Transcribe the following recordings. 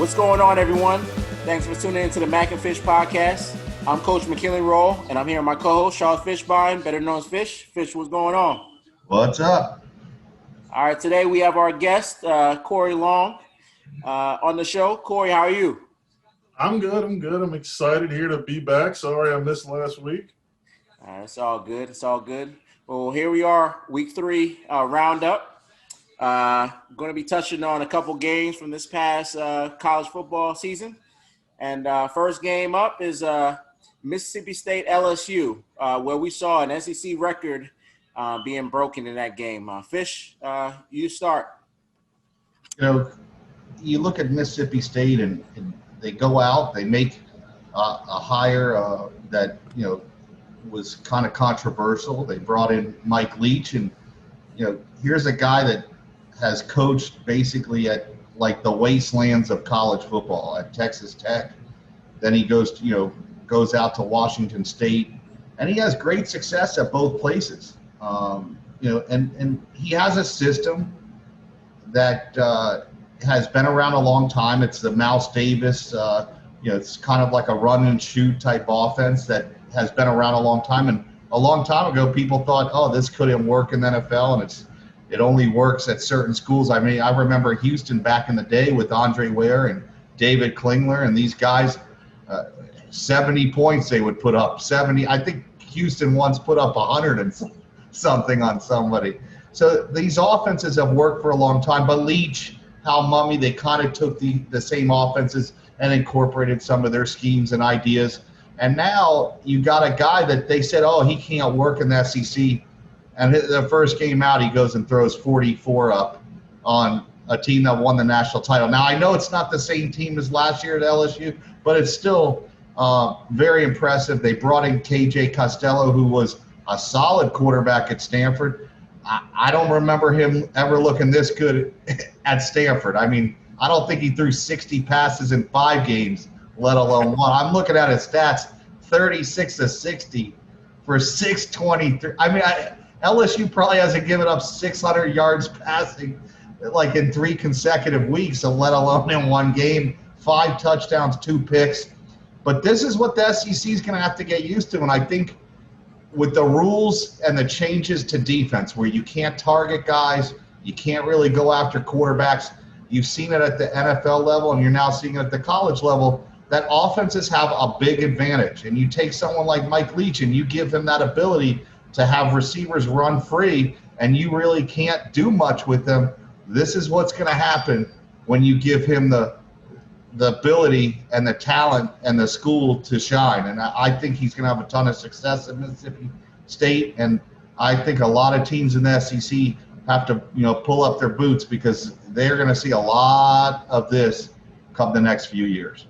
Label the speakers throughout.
Speaker 1: What's going on, everyone? Thanks for tuning into the Mac and Fish podcast. I'm Coach McKinley Roll, and I'm here with my co-host, Charles Fishbein, better known as Fish. Fish, what's going on?
Speaker 2: What's up?
Speaker 1: All right, today we have our guest, Corey Long, on the show. Corey, how are you?
Speaker 3: I'm good. I'm excited here to be back. Sorry I missed last week.
Speaker 1: It's all good. It's all good. Well, here we are, week 3 roundup. Going to be touching on a couple games from this past college football season. And first game up is Mississippi State LSU, where we saw an SEC record being broken in that game. Fish, you start.
Speaker 2: You look at Mississippi State and they go out, they make a hire that, was kind of controversial. They brought in Mike Leach, and, here's a guy that has coached basically at like the wastelands of college football at Texas Tech. Then he goes out to Washington State, and he has great success at both places. And he has a system that has been around a long time. It's the Mouse Davis, it's kind of like a run and shoot type offense that has been around a long time. And a long time ago, people thought, oh, this couldn't work in the NFL, and it only works at certain schools. I mean, I remember Houston back in the day with Andre Ware and David Klingler, and these guys, 70 points they would put up. 70. I think Houston once put up 100 and something on somebody. So these offenses have worked for a long time. But Leach, Hal Mumme, they kind of took the same offenses and incorporated some of their schemes and ideas. And now you got a guy that they said, oh, he can't work in the SEC. And the first game out, he goes and throws 44 up on a team that won the national title. Now, I know it's not the same team as last year at LSU, but it's still very impressive. They brought in KJ Costello, who was a solid quarterback at Stanford. I don't remember him ever looking this good at Stanford. I mean, I don't think he threw 60 passes in 5 games, let alone one. I'm looking at his stats, 36 to 60 for 623. I mean, LSU probably hasn't given up 600 yards passing like in 3 consecutive weeks, so let alone in one game. 5 touchdowns, 2 picks. But this is what the SEC is going to have to get used to. And I think with the rules and the changes to defense where you can't target guys, you can't really go after quarterbacks, you've seen it at the NFL level and you're now seeing it at the college level, that offenses have a big advantage. And you take someone like Mike Leach and you give him that ability to have receivers run free, and you really can't do much with them. This is what's going to happen when you give him the ability and the talent and the school to shine. And I think he's going to have a ton of success at Mississippi State. And I think a lot of teams in the SEC have to, pull up their boots because they're going to see a lot of this come the next few years.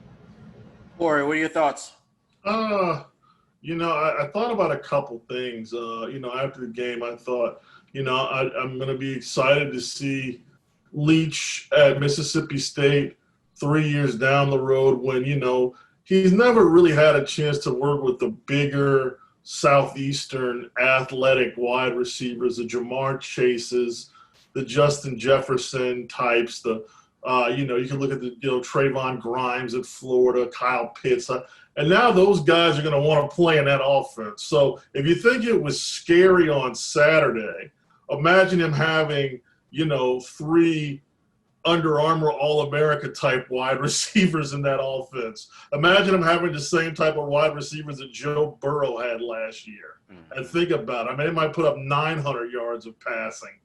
Speaker 1: Corey, what are your thoughts?
Speaker 3: I thought about a couple things. After the game, I thought, I'm going to be excited to see Leach at Mississippi State 3 years down the road when, he's never really had a chance to work with the bigger Southeastern athletic wide receivers, the Jamar Chases, the Justin Jefferson types, you can look at the, Trayvon Grimes at Florida, Kyle Pitts. And now those guys are going to want to play in that offense. So if you think it was scary on Saturday, imagine him having, 3 Under Armour All-America type wide receivers in that offense. Imagine him having the same type of wide receivers that Joe Burrow had last year. Mm-hmm. And think about it. I mean, they might put up 900 yards of passing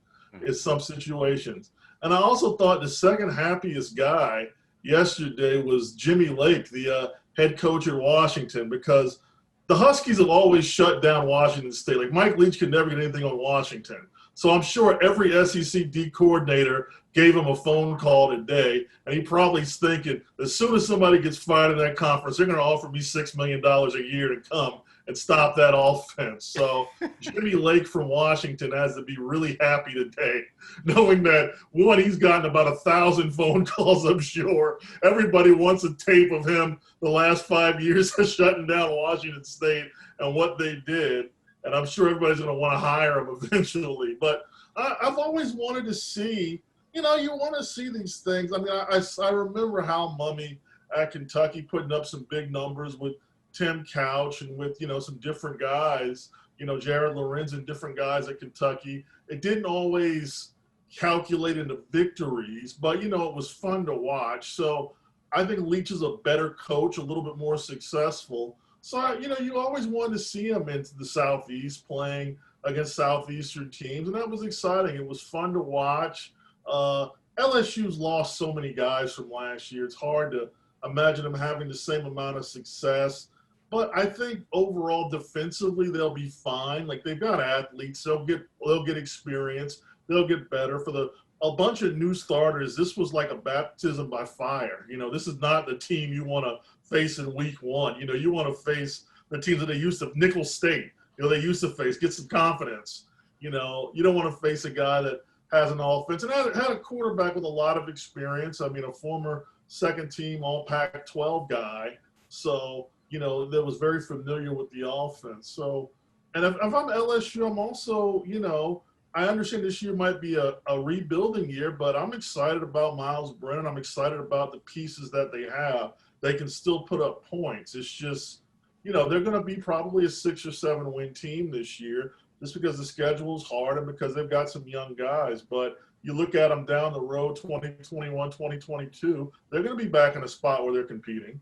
Speaker 3: in some situations. And I also thought the second happiest guy yesterday was Jimmy Lake, the head coach at Washington, because the Huskies have always shut down Washington State. Like Mike Leach could never get anything on Washington. So I'm sure every SEC D coordinator gave him a phone call today, and he probably is thinking, as soon as somebody gets fired in that conference, they're going to offer me $6 million a year to come and stop that offense. So Jimmy Lake from Washington has to be really happy today, knowing that, one, he's gotten about 1,000 phone calls, I'm sure. Everybody wants a tape of him the last 5 years of shutting down Washington State and what they did. And I'm sure everybody's going to want to hire him eventually. But I've always wanted to see you know, you want to see these things. I mean, I remember Hal Mummy at Kentucky putting up some big numbers with Tim Couch and with, you know, some different guys, you know, Jared Lorenz and different guys at Kentucky. It didn't always calculate into victories, but, you know, it was fun to watch. So I think Leach is a better coach, a little bit more successful. So, you know, you always wanted to see him into the Southeast playing against Southeastern teams, and that was exciting. It was fun to watch. LSU's lost so many guys from last year. It's hard to imagine them having the same amount of success. But I think overall defensively they'll be fine. Like, they've got athletes. They'll get experience. They'll get better. For a bunch of new starters, this was like a baptism by fire. You know, this is not the team you want to face in week one. You know, you want to face the teams that they used to, Nicholls State, you know, they used to face, get some confidence. You know, you don't want to face a guy that has an offense and had a quarterback with a lot of experience. I mean, a former second-team All-Pac-12 guy. So, you know, that was very familiar with the offense. So, and if I'm LSU, I'm also, you know, I understand this year might be a rebuilding year, but I'm excited about Miles Brennan. I'm excited about the pieces that they have. They can still put up points. It's just, you know, they're going to be probably a 6 or 7 win team this year just because the schedule is hard and because they've got some young guys. But you look at them down the road, 2021, 2022, they're going to be back in a spot where they're competing.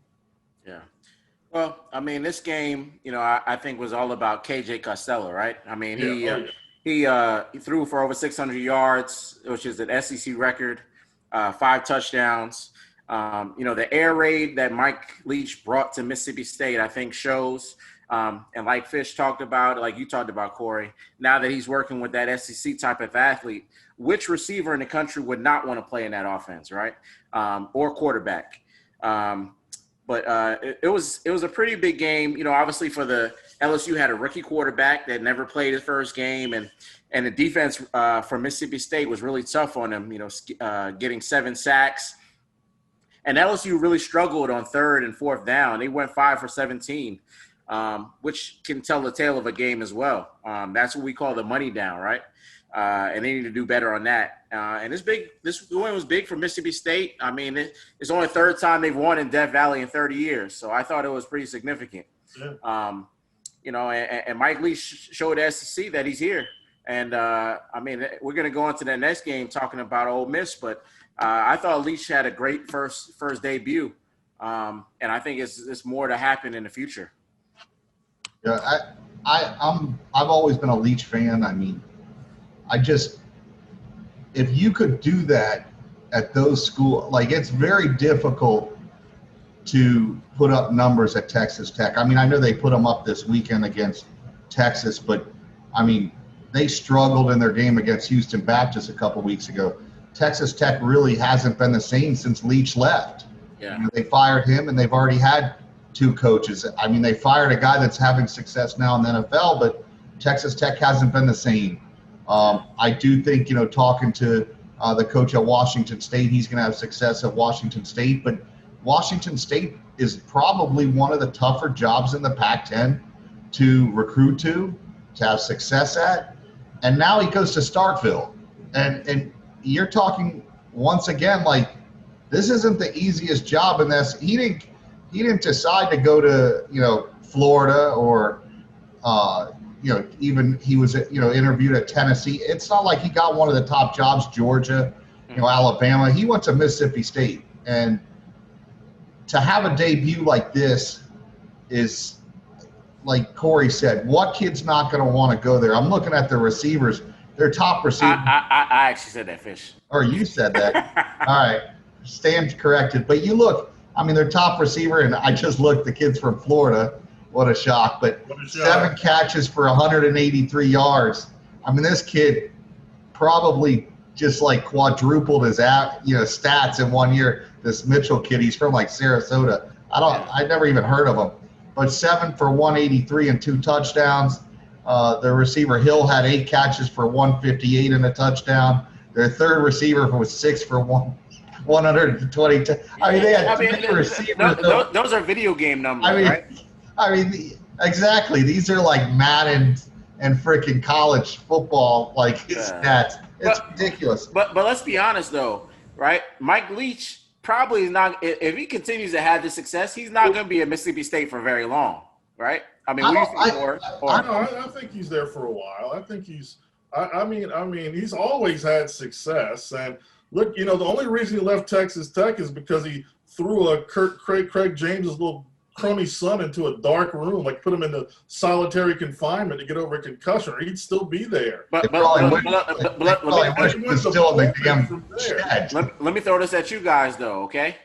Speaker 1: Yeah. Well, I mean, this game, you know, I think was all about KJ Costello, right? I mean, he threw for over 600 yards, which is an SEC record, 5 touchdowns. You know, the air raid that Mike Leach brought to Mississippi State, I think shows, and like Fish talked about, like you talked about, Corey, now that he's working with that SEC type of athlete, which receiver in the country would not want to play in that offense, right? Or quarterback. But it was a pretty big game. You know, obviously for the LSU had a rookie quarterback that never played his first game, and the defense for Mississippi State was really tough on him, you know, getting 7 sacks. And LSU really struggled on 3rd and 4th down. They went 5 for 17, which can tell the tale of a game as well. That's what we call the money down, right? And they need to do better on that. And this win was big for Mississippi State. I mean, it's only the 3rd time they've won in Death Valley in 30 years. So I thought it was pretty significant. Yeah. You know, and Mike Lee showed the SEC that he's here. And, I mean, we're going to go into the next game talking about Ole Miss, but I thought Leach had a great first debut. And I think it's more to happen in the future.
Speaker 2: Yeah, I've always been a Leach fan. I mean, if you could do that at those schools, like, it's very difficult to put up numbers at Texas Tech. I mean, I know they put them up this weekend against Texas, but I mean, they struggled in their game against Houston Baptist a couple weeks ago. Texas Tech really hasn't been the same since Leach left.
Speaker 1: Yeah.
Speaker 2: You know, they fired him, and they've already had 2 coaches. I mean, they fired a guy that's having success now in the NFL, but Texas Tech hasn't been the same. I do think, you know, talking to the coach at Washington State, he's going to have success at Washington State, but Washington State is probably one of the tougher jobs in the Pac-10 to recruit to have success at. And now he goes to Starkville. And you're talking once again, like, this isn't the easiest job in this. He didn't decide to go to, you know, Florida or, you know, even he was, you know, interviewed at Tennessee. It's not like he got one of the top jobs, Georgia, you know, Alabama. He went to Mississippi State. And to have a debut like this is, like Corey said, what kid's not going to want to go there? I'm looking at the receivers. Their top receiver.
Speaker 1: I actually said that, Fish.
Speaker 2: Or you said that. All right. Stand corrected. But you look, I mean, their top receiver, and I just looked, the kid's from Florida. What a shock. But 7 catches for 183 yards. I mean, this kid probably just like quadrupled his stats in 1 year. This Mitchell kid, he's from like Sarasota. I never even heard of him. But 7 for 183 and 2 touchdowns. The receiver Hill had 8 catches for 158 and a touchdown. Their third receiver was 6 for 122. I mean, they had 3 receivers.
Speaker 1: Those are video game numbers, right?
Speaker 2: I mean, exactly. These are like Madden and freaking college football, like his stats. It's ridiculous.
Speaker 1: But let's be honest though, right? Mike Leach probably is not. If he continues to have this success, he's not going to be at Mississippi State for very long, right? I mean,
Speaker 3: I think he's there for a while. I think he's. I mean, he's always had success. And look, the only reason he left Texas Tech is because he threw a Craig James's little crony son into a dark room, like put him into solitary confinement to get over a concussion, or he'd still be there.
Speaker 1: Let me throw this at you guys, though, okay?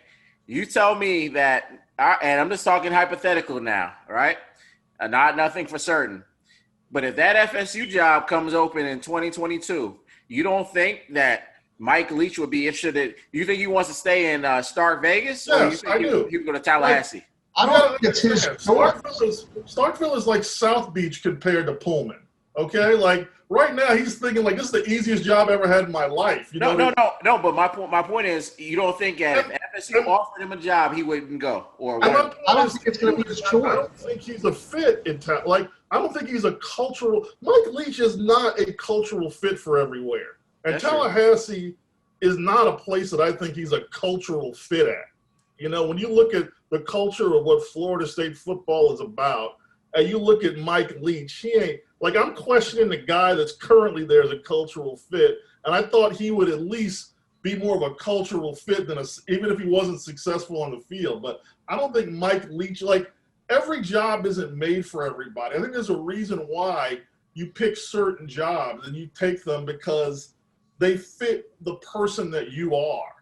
Speaker 1: You tell me that, and I'm just talking hypothetical now, right? Nothing for certain. But if that FSU job comes open in 2022, you don't think that Mike Leach would be interested? You think he wants to stay in Stark Vegas?
Speaker 3: Yes,
Speaker 1: or you think
Speaker 3: I do.
Speaker 1: He would go to Tallahassee?
Speaker 2: I don't think it's his
Speaker 3: Starkville is like South Beach compared to Pullman. Okay, like right now he's thinking like this is the easiest job I ever had in my life.
Speaker 1: No. But my point is, you don't think that if FSU offered him a job, he wouldn't go? Or
Speaker 2: I don't think it's going to be his choice.
Speaker 3: I don't think he's a fit in town. Like I don't think he's a cultural. Mike Leach is not a cultural fit for everywhere, and
Speaker 1: That's
Speaker 3: Tallahassee is not a place that I think he's a cultural fit at. When you look at the culture of what Florida State football is about, and you look at Mike Leach, he ain't like I'm questioning the guy that's currently there as a cultural fit, and I thought he would at least be more of a cultural fit than even if he wasn't successful on the field. But I don't think Mike Leach, like every job isn't made for everybody. I think there's a reason why you pick certain jobs and you take them because they fit the person that you are.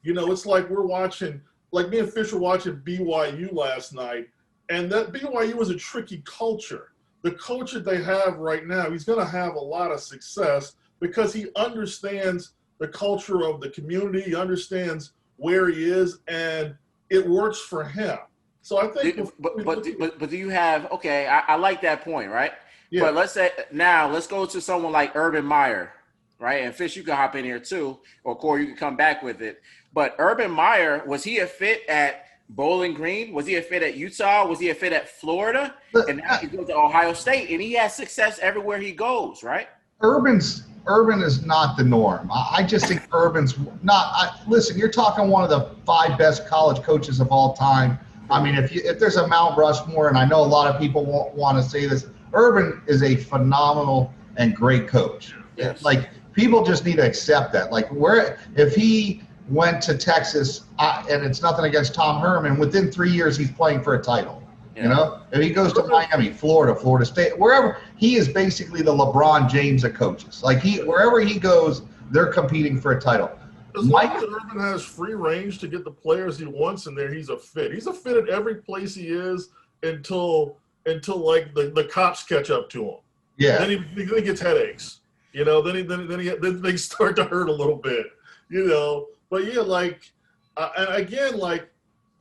Speaker 3: It's like we're watching. Like me and Fish were watching BYU last night, and that BYU was a tricky culture. The coach that they have right now, he's going to have a lot of success because he understands the culture of the community. He understands where he is, and it works for him. So I think.
Speaker 1: But do you have? Okay, I like that point, right?
Speaker 3: Yeah.
Speaker 1: But let's go to someone like Urban Meyer, right? And Fish, you can hop in here too, or Corey, you can come back with it. But Urban Meyer, was he a fit at Bowling Green? Was he a fit at Utah? Was he a fit at Florida? And now he goes to Ohio State, and he has success everywhere he goes, right?
Speaker 2: Urban is not the norm. I just think Urban's not. Listen, you're talking one of the 5 best college coaches of all time. I mean, if there's a Mount Rushmore, and I know a lot of people won't want to say this, Urban is a phenomenal and great coach.
Speaker 1: Yes.
Speaker 2: Like people just need to accept that. Like if he went to Texas, and it's nothing against Tom Herman, within 3 years he's playing for a title.
Speaker 1: Yeah.
Speaker 2: If he goes to Miami, Florida State, wherever, he is basically the LeBron James of coaches. Like wherever he goes, they're competing for a title.
Speaker 3: As long as Urban has free range to get the players he wants in there, he's a fit. He's a fit at every place he is until like the cops catch up to him.
Speaker 2: Yeah.
Speaker 3: Then he gets headaches. Then they start to hurt a little bit. But yeah, and again,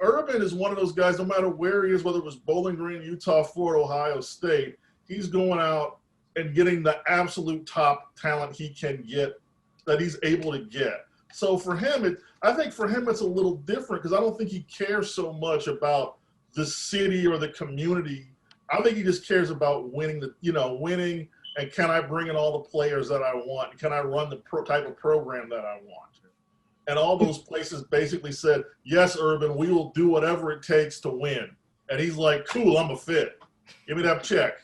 Speaker 3: Urban is one of those guys, no matter where he is, whether it was Bowling Green, Utah, Florida, Ohio State, he's going out and getting the absolute top talent he can get, that he's able to get. So for him, I think for him it's a little different because I don't think he cares so much about the city or the community. I think he just cares about winning, and can I bring in all the players that I want? Can I run the type of program that I want? And all those places basically said, yes, Urban, we will do whatever it takes to win. And he's like, cool, I'm a fit. Give me that check.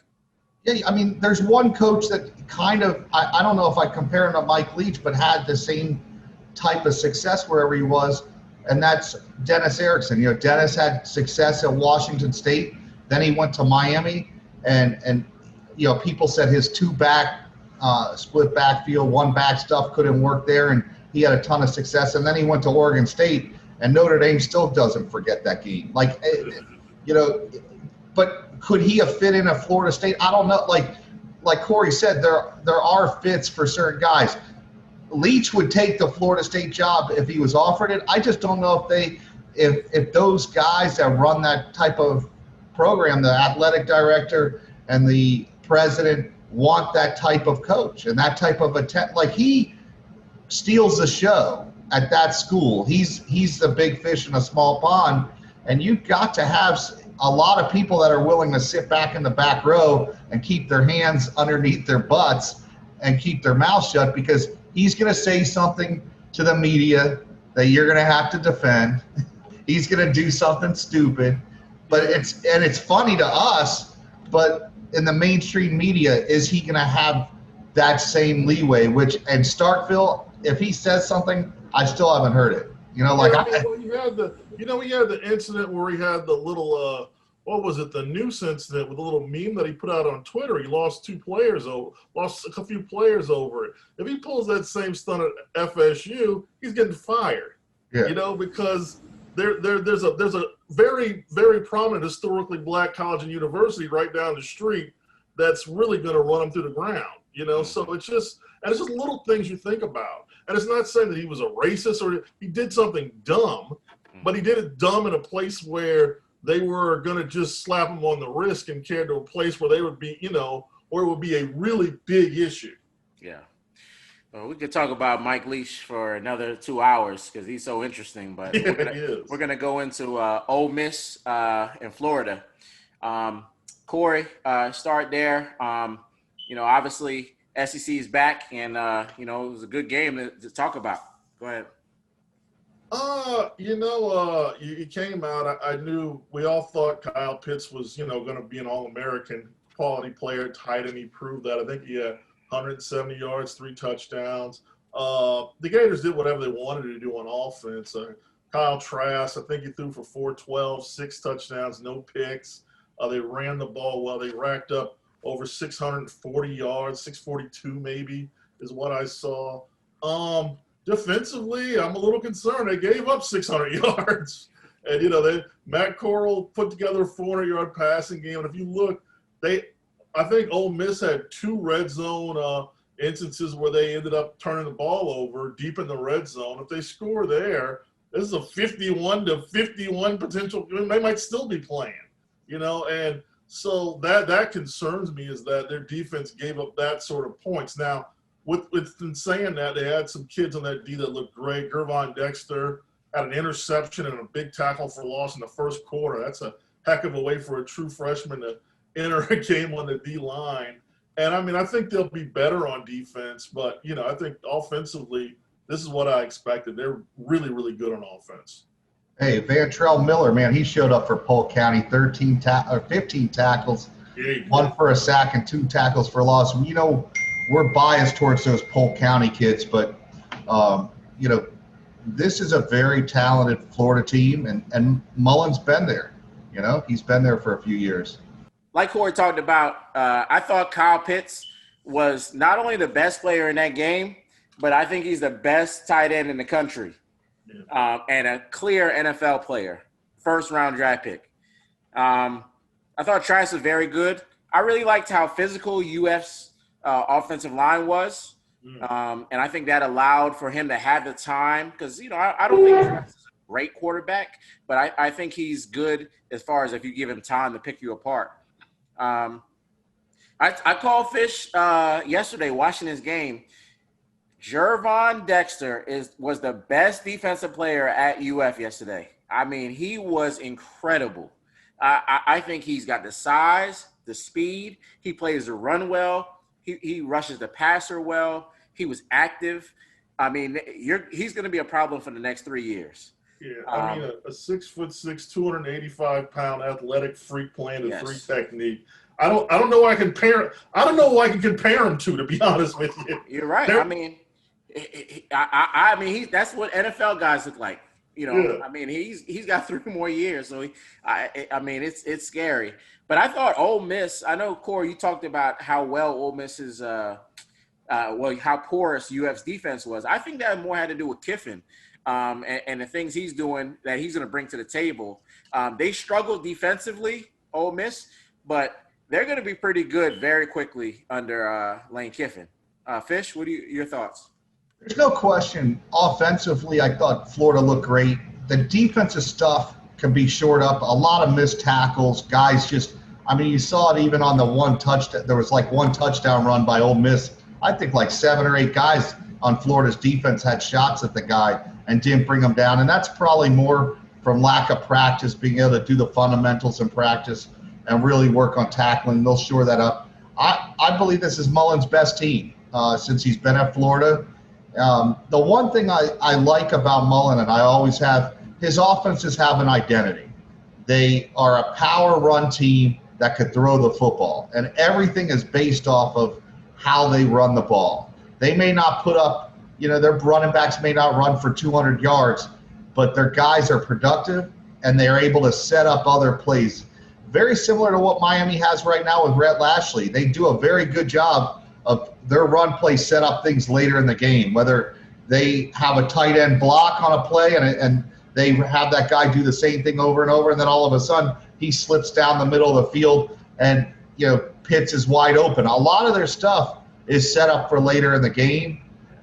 Speaker 2: Yeah, I mean, there's one coach that kind of, I don't know if I compare him to Mike Leach, but had the same type of success wherever he was, and that's Dennis Erickson. Dennis had success at Washington State. Then he went to Miami, and people said his 2-back split backfield, 1-back stuff couldn't work there, and he had a ton of success. And then he went to Oregon State, and Notre Dame still doesn't forget that game. But could he have fit in at Florida State? I don't know. Like Corey said, there are fits for certain guys. Leach would take the Florida State job if he was offered it. I just don't know if those guys that run that type of program, the athletic director and the president, want that type of coach and that type of attempt. Like he steals the show at that school. He's the big fish in a small pond, and you've got to have. a lot of people that are willing to sit back in the back row and keep their hands underneath their butts and keep their mouth shut, because he's going to say something to the media that you're going to have to defend. He's going to do something stupid, but it's funny to us, but in the mainstream media, is he going to have that same leeway? And Starkville, if he says something, I still haven't heard it. You know, like
Speaker 3: he had the incident where he had the little what was it, the noose incident with a little meme that he put out on Twitter. He lost a few players over it. If he pulls that same stunt at FSU, he's getting fired.
Speaker 2: Yeah.
Speaker 3: You know, because there's a very, very prominent historically black college and university right down the street that's really going to run him through the ground. You know, so it's just little things you think about. And it's not saying that he was a racist or he did something dumb, but he did it dumb in a place where they were going to just slap him on the wrist and carry to a place where they would be, you know, or it would be a really big issue.
Speaker 1: Yeah. Well, we could talk about Mike Leach for another 2 hours because he's so interesting. But we're gonna go into Ole Miss in Florida. Corey, start there. You know, obviously SEC is back, and you know, it was a good game to talk about. Go ahead.
Speaker 3: You know, he came out. I knew we all thought Kyle Pitts was, you know, going to be an All-American quality player, tight end. He proved that. I think he had 170 yards, 3 touchdowns. The Gators did whatever they wanted to do on offense. Kyle Trask, I think he threw for 412, 6 touchdowns, no picks. They ran the ball well. They racked up over 640 yards, 642 maybe is what I saw. Defensively, I'm a little concerned. They gave up 600 yards. And, you know, Matt Corral put together a 400-yard passing game. And if you look, I think Ole Miss had 2 red zone instances where they ended up turning the ball over deep in the red zone. If they score there, this is a 51-51 potential. They might still be playing, you know. And so that concerns me, is that their defense gave up that sort of points. Now, with saying that, they had some kids on that D that looked great. Gervon Dexter had an interception and a big tackle for loss in the first quarter. That's a heck of a way for a true freshman to enter a game on the D line. And I mean, I think they'll be better on defense, but you know, I think offensively, this is what I expected. They're really, really good on offense.
Speaker 2: Hey, Vantrell Miller, man, he showed up for Polk County, 15 tackles, 1 for a sack and 2 tackles for loss. You know, we're biased towards those Polk County kids, but you know, this is a very talented Florida team, and Mullen's been there. You know, he's been there for a few years.
Speaker 1: Like Corey talked about, I thought Kyle Pitts was not only the best player in that game, but I think he's the best tight end in the country, and a clear NFL player, first-round draft pick. I thought Trask was very good. I really liked how physical UF's offensive line was, and I think that allowed for him to have the time because, you know, I don't think Trask is a great quarterback, but I think he's good as far as if you give him time to pick you apart. I called Fish yesterday watching this game. Gervon Dexter was the best defensive player at UF yesterday. I mean, he was incredible. I think he's got the size, the speed. He plays the run well. He rushes the passer well. He was active. I mean, he's going to be a problem for the next 3 years.
Speaker 3: Yeah, I mean, a 6'6", 285-pound athletic freak playing a 3 technique. I don't know who I can compare him to be honest with you.
Speaker 1: You're right. I mean, I mean, that's what NFL guys look like. You know, yeah. I mean, he's got 3 more years, so I mean, it's scary. But I thought Ole Miss. I know, Corey, you talked about how well Ole Miss is, how porous UF's defense was. I think that more had to do with Kiffin. And the things he's doing that he's going to bring to the table. They struggled defensively, Ole Miss, but they're going to be pretty good very quickly under Lane Kiffin. Fish, what are your thoughts?
Speaker 2: There's no question. Offensively, I thought Florida looked great. The defensive stuff can be shored up. A lot of missed tackles. Guys just – I mean, you saw it even on the 1 touchdown. There was like 1 touchdown run by Ole Miss. I think like 7 or 8 guys on Florida's defense had shots at the guy and didn't bring him down. And that's probably more from lack of practice, being able to do the fundamentals in practice and really work on tackling. They'll shore that up. I believe this is Mullen's best team since he's been at Florida. The one thing I like about Mullen, and I always have, his offenses have an identity. They are a power run team that could throw the football, and everything is based off of how they run the ball. They may not put up, their running backs may not run for 200 yards, but their guys are productive and they're able to set up other plays. Very similar to what Miami has right now with Rhett Lashley. They do a very good job of their run play set up things later in the game, whether they have a tight end block on a play and they have that guy do the same thing over and over, and then all of a sudden he slips down the middle of the field and Pitts is wide open. A lot of their stuff is set up for later in the game,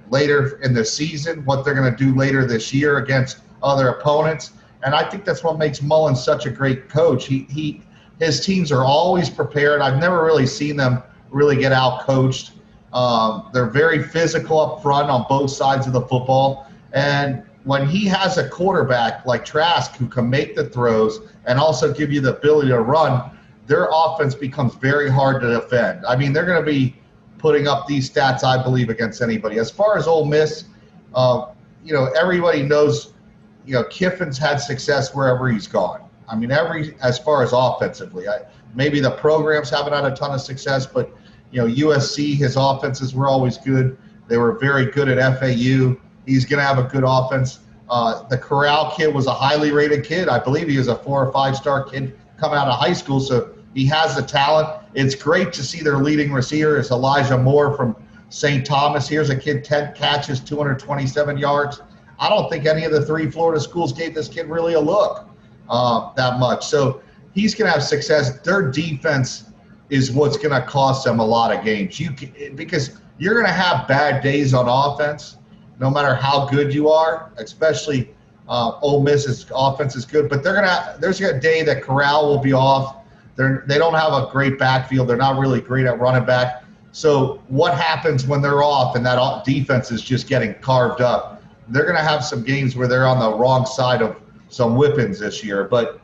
Speaker 2: later in the season, what they're going to do later this year against other opponents. And I think that's what makes Mullen such a great coach. His teams are always prepared. I've never really seen them really get out-coached. They're very physical up front on both sides of the football. And when he has a quarterback like Trask who can make the throws and also give you the ability to run, their offense becomes very hard to defend. I mean, they're going to be putting up these stats, I believe, against anybody. As far as Ole Miss, everybody knows, Kiffin's had success wherever he's gone. I mean, as far as offensively, maybe the programs haven't had a ton of success, but USC, his offenses were always good. They were very good at FAU. He's going to have a good offense. The Corral kid was a highly rated kid. I believe he was a 4 or 5 star kid coming out of high school, so he has the talent. It's great to see their leading receiver is Elijah Moore from St. Thomas. Here's a kid, 10 catches, 227 yards. I don't think any of the 3 Florida schools gave this kid really a look that much. So he's going to have success. Their defense is what's going to cost them a lot of games. Because you're going to have bad days on offense, no matter how good you are, especially Ole Miss's offense is good. But there's a day that Corral will be off. They don't have a great backfield. They're not really great at running back. So what happens when they're off and that defense is just getting carved up? They're going to have some games where they're on the wrong side of some whippings this year. But,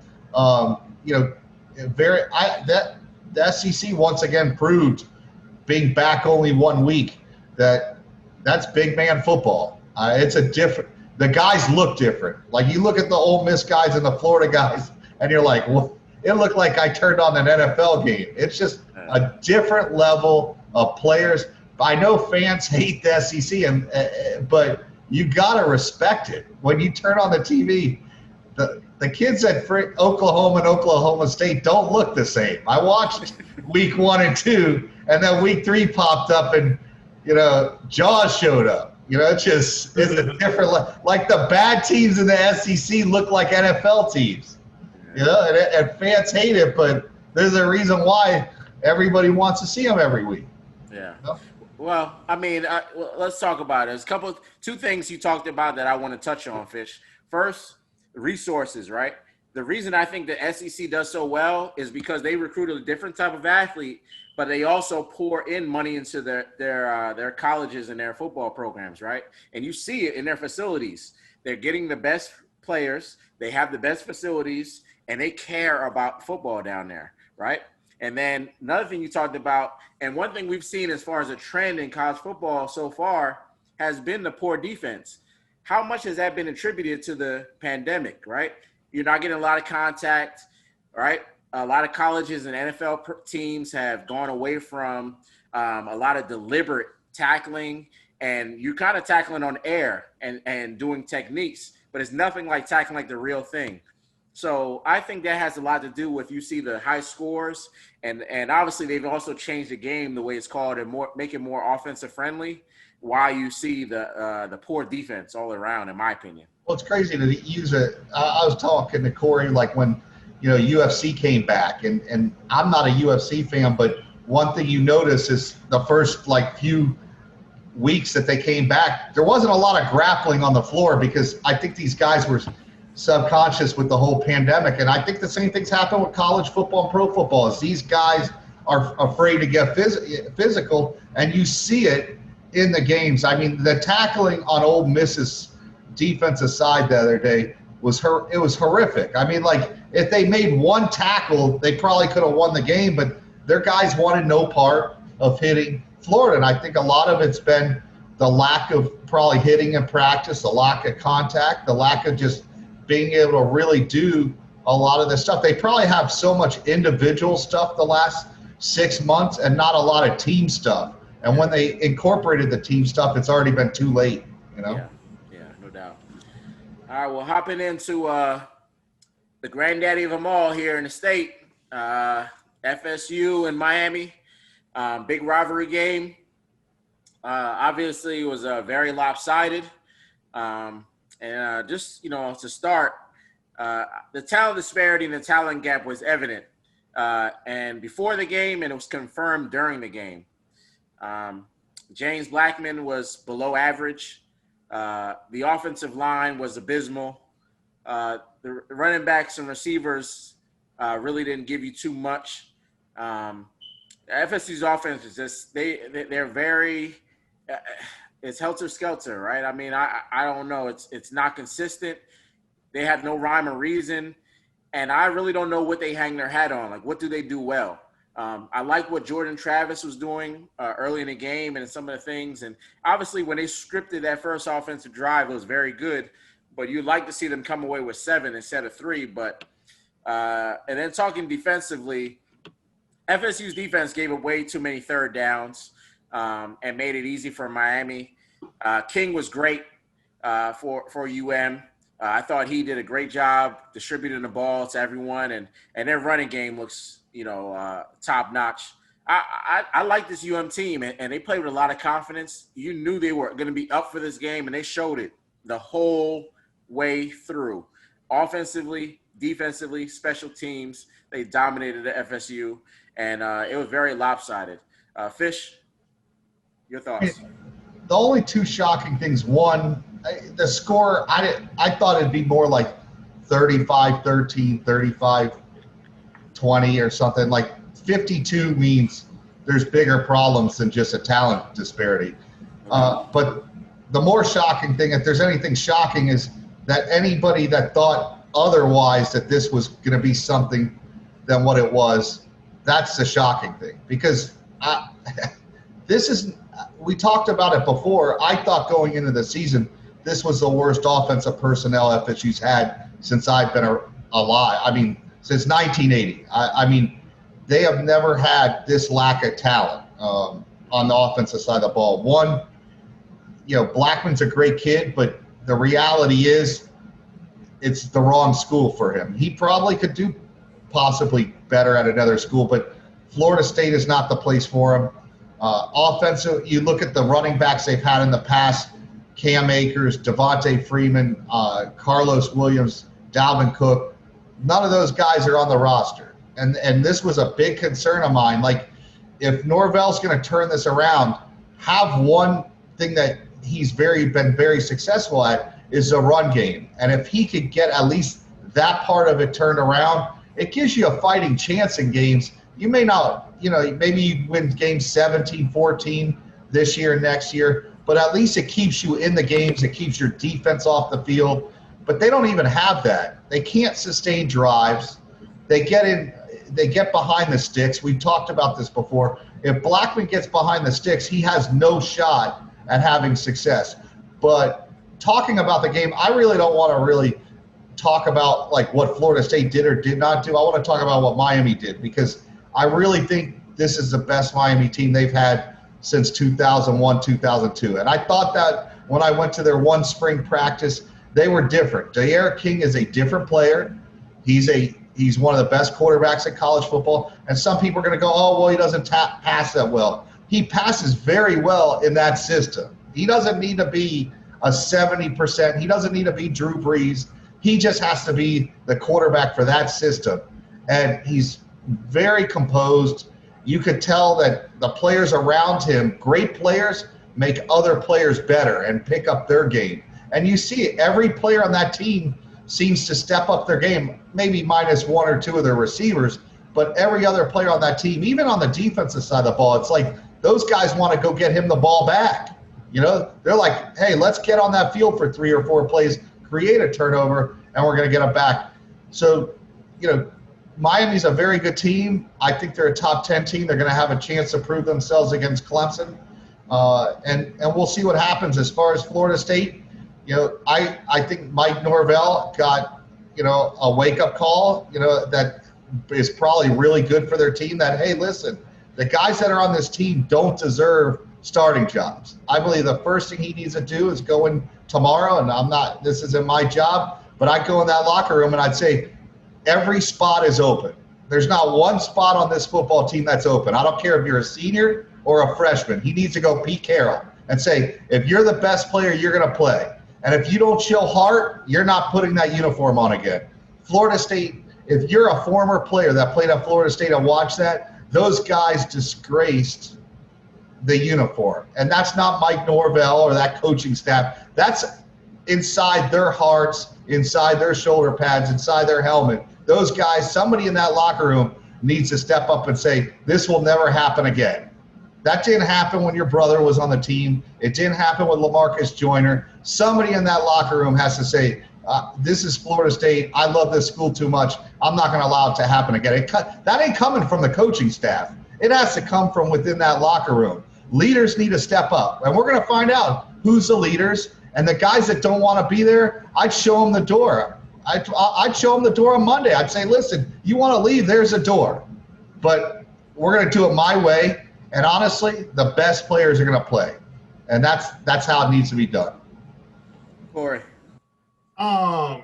Speaker 2: the SEC once again proved, being back only 1 week, that's big man football. The guys look different. Like you look at the Ole Miss guys and the Florida guys, and you're like, well, it looked like I turned on an NFL game. It's just a different level of players. I know fans hate the SEC, but you got to respect it. When you turn on the TV, the kids at Oklahoma and Oklahoma State don't look the same. I watched week 1 and 2, and then week 3 popped up, and Jaws showed up. It's a different. Like the bad teams in the SEC look like NFL teams. And fans hate it, but there's a reason why everybody wants to see them every week.
Speaker 1: Yeah. Well, I mean, let's talk about it. There's two things you talked about that I want to touch on, Fish. First, resources, right? The reason I think the SEC does so well is because they recruited a different type of athlete, but they also pour in money into their colleges and their football programs, right? And you see it in their facilities. They're getting the best players. They have the best facilities, and they care about football down there, right? And then another thing you talked about, and one thing we've seen as far as a trend in college football so far has been the poor defense. How much has that been attributed to the pandemic, right? You're not getting a lot of contact, right? A lot of colleges and NFL teams have gone away from a lot of deliberate tackling, and you're kind of tackling on air and doing techniques, but it's nothing like tackling like the real thing. So I think that has a lot to do with, you see the high scores, and obviously they've also changed the game the way it's called and make it more offensive friendly. Why you see the poor defense all around, in my opinion.
Speaker 2: Well, it's crazy to use it. I was talking to Corey like when UFC came back, and I'm not a UFC fan, but one thing you notice is the first few weeks that they came back, there wasn't a lot of grappling on the floor because I think these guys were subconscious with the whole pandemic. And I think the same things happen with college football and pro football is these guys are afraid to get physical, and you see it in the games. I mean, the tackling on Ole Miss's defensive side the other day, it was horrific. I mean, like, if they made one tackle, they probably could have won the game, but their guys wanted no part of hitting Florida. And I think a lot of it's been the lack of probably hitting in practice, the lack of contact, the lack of just being able to really do a lot of this stuff. They probably have so much individual stuff the last 6 months and not a lot of team stuff. And when they incorporated the team stuff, it's already been too late, you know?
Speaker 1: Yeah, no doubt. All right, well, hopping into the granddaddy of them all here in the state, FSU and Miami, big rivalry game. Obviously, it was very lopsided. And just, to start, the talent disparity and the talent gap was evident. And before the game, and it was confirmed during the game. James Blackman was below average. The offensive line was abysmal. The running backs and receivers really didn't give you too much. FSU's offense is just they're very it's helter-skelter, right? I mean, I don't know. It's not consistent. They have no rhyme or reason. And I really don't know what they hang their hat on. Like, what do they do well? I like what Jordan Travis was doing early in the game and some of the things. And obviously, when they scripted that first offensive drive, it was very good. But you'd like to see them come away with 7 instead of 3. But and then talking defensively, FSU's defense gave away too many third downs and made it easy for Miami. King was great for UM. I thought he did a great job distributing the ball to everyone, and their running game looks, top notch. I like this UM team, and they played with a lot of confidence. You knew they were going to be up for this game, and they showed it the whole way through. Offensively, defensively, special teams, they dominated the FSU, and it was very lopsided. Fish, your thoughts?
Speaker 2: The only two shocking things, one, the score, I thought it'd be more like 35-13, 35-20 or something. Like 52 means there's bigger problems than just a talent disparity. But the more shocking thing, if there's anything shocking, is that anybody that thought otherwise, that this was going to be something than what it was, that's the shocking thing. Because we talked about it before. I thought going into the season, this was the worst offensive personnel FSU's had since I've been alive. I mean, since 1980. I mean, they have never had this lack of talent on the offensive side of the ball. One, Blackman's a great kid, but the reality is it's the wrong school for him. He probably could do possibly better at another school, but Florida State is not the place for him. Offensive, you look at the running backs they've had in the past, Cam Akers, Devontae Freeman, Carlos Williams, Dalvin Cook. None of those guys are on the roster. And this was a big concern of mine. Like, if Norvell's going to turn this around, have one thing that he's been very successful at is the run game. And if he could get at least that part of it turned around, it gives you a fighting chance in games. You may not, maybe you win games 17-14 this year, next year, but at least it keeps you in the games. It keeps your defense off the field. But they don't even have that. They can't sustain drives. They get behind the sticks. We've talked about this before. If Blackman gets behind the sticks, he has no shot at having success. But talking about the game, I really don't want to really talk about like what Florida State did or did not do. I want to talk about what Miami did, because I really think this is the best Miami team they've had since 2001, 2002. And I thought that when I went to their one spring practice, they were different. D'Eriq King is a different player. He's one of the best quarterbacks in college football. And some people are going to go, oh, well, he doesn't pass that well. He passes very well in that system. He doesn't need to be a 70%. He doesn't need to be Drew Brees. He just has to be the quarterback for that system. And he's very composed. You could tell that the players around him, great players, make other players better and pick up their game. And you see it. Every player on that team seems to step up their game, maybe minus one or two of their receivers, but every other player on that team, even on the defensive side of the ball, it's like those guys want to go get him the ball back. They're like, hey, let's get on that field for 3 or 4 plays, create a turnover, and we're going to get them back. So, Miami's a very good team. I think they're a top 10 team. They're going to have a chance to prove themselves against Clemson. And we'll see what happens. As far as Florida State, I think Mike Norvell got, a wake-up call, that is probably really good for their team, that, hey, listen, the guys that are on this team don't deserve starting jobs. I believe the first thing he needs to do is go in tomorrow, and this isn't my job, but I'd go in that locker room and I'd say, every spot is open. There's not one spot on this football team that's open. I don't care if you're a senior or a freshman. He needs to go Pete Carroll and say, if you're the best player, you're going to play. And if you don't show heart, you're not putting that uniform on again. Florida State, if you're a former player that played at Florida State and watched that, those guys disgraced the uniform. And that's not Mike Norvell or that coaching staff. That's inside their hearts, inside their shoulder pads, inside their helmet. Those guys, somebody in that locker room needs to step up and say, this will never happen again. That didn't happen when your brother was on the team. It didn't happen with LaMarcus Joyner. Somebody in that locker room has to say, this is Florida State. I love this school too much. I'm not going to allow it to happen again. That ain't coming from the coaching staff. It has to come from within that locker room. Leaders need to step up. And we're going to find out who's the leaders. And the guys that don't want to be there, I'd show them the door. I'd show them the door on Monday. I'd say, listen, you want to leave, there's a door. But we're going to do it my way. And honestly, the best players are going to play. And that's how it needs to be done.
Speaker 1: Corey.
Speaker 3: I'll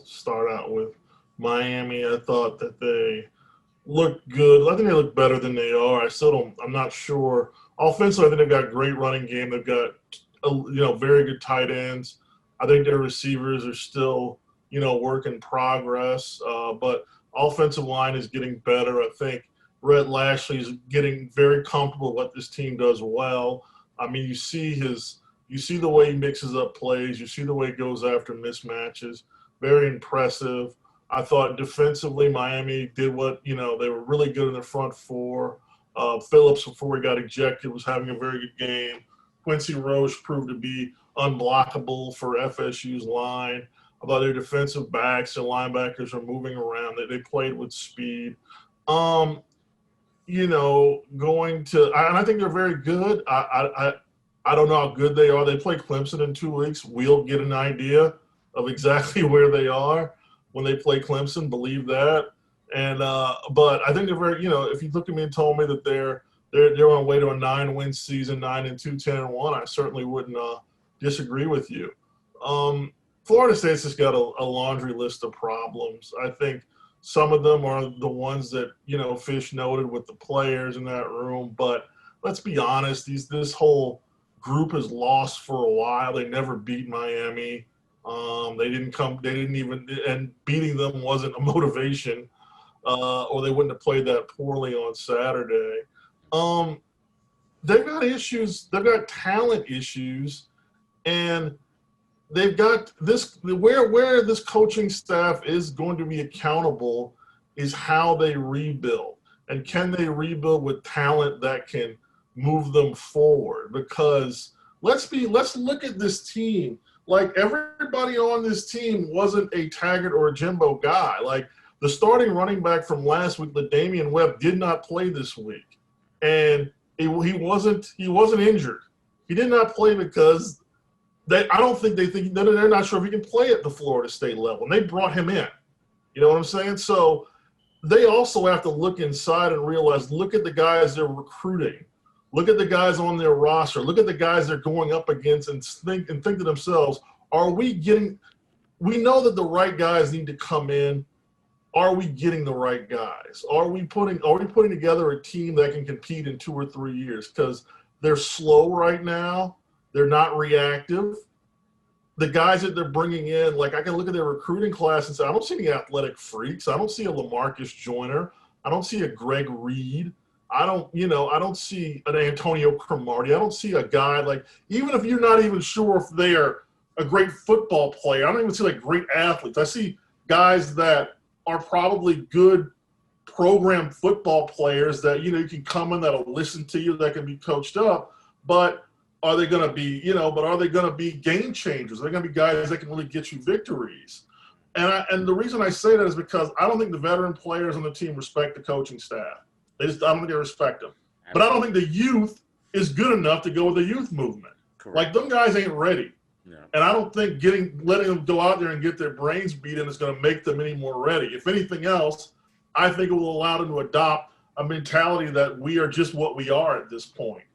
Speaker 3: start out with Miami. I thought that they looked good. I think they look better than they are. I'm not sure. Offensively, I think they've got a great running game. They've got, very good tight ends. I think their receivers are still, work in progress. But offensive line is getting better. I think Rhett Lashley is getting very comfortable with what this team does well. I mean, you see the way he mixes up plays. You see the way he goes after mismatches. Very impressive. I thought defensively, Miami did what, they were really good in the front four. Phillips, before he got ejected, was having a very good game. Quincy Roche proved to be unblockable for FSU's line. I thought their defensive backs and linebackers are moving around. They played with speed. And I think they're very good. I don't know how good they are. They play Clemson in 2 weeks. We'll get an idea of exactly where they are when they play Clemson. Believe that. And but I think they're very. If you looked at me and told me that they're on the way to a 9-win season, 9-2, 10-1, I certainly wouldn't disagree with you. Florida State's just got a laundry list of problems. I think some of them are the ones that Fish noted with the players in that room. But let's be honest, this whole group has lost for a while. They never beat Miami. And beating them wasn't a motivation, or they wouldn't have played that poorly on Saturday. They've got issues. They've got talent issues, and they've got this. Where this coaching staff is going to be accountable is how they rebuild, and can they rebuild with talent that can move them forward? Because let's look at this team. Like, everybody on this team wasn't a Taggart or a Jimbo guy. Like, the starting running back from last week, LaDamian Webb, did not play this week, and he wasn't injured. He did not play because they're not sure if he can play at the Florida State level, and they brought him in. You know what I'm saying? So they also have to look inside and realize, look at the guys they're recruiting. Look at the guys on their roster. Look at the guys they're going up against and think to themselves, we know that the right guys need to come in. Are we getting the right guys? Are we putting together a team that can compete in 2 or 3 years? Because they're slow right now. They're not reactive. The guys that they're bringing in, like, I can look at their recruiting class and say, I don't see any athletic freaks. I don't see a LaMarcus Joyner. I don't see a Greg Reed. I don't see an Antonio Cromartie. I don't see a guy like, even if you're not even sure if they're a great football player, I don't even see like great athletes. I see guys that are probably good program football players that, you can come in that'll listen to you, that can be coached up. But are they going to be, but are they going to be game changers? Are they going to be guys that can really get you victories? And the reason I say that is because I don't think the veteran players on the team respect the coaching staff. I don't think they respect them. But I don't think the youth is good enough to go with the youth movement.
Speaker 1: Correct.
Speaker 3: Like, them guys ain't ready.
Speaker 1: Yeah.
Speaker 3: And I don't think letting them go out there and get their brains beaten is going to make them any more ready. If anything else, I think it will allow them to adopt a mentality that we are just what we are at this point.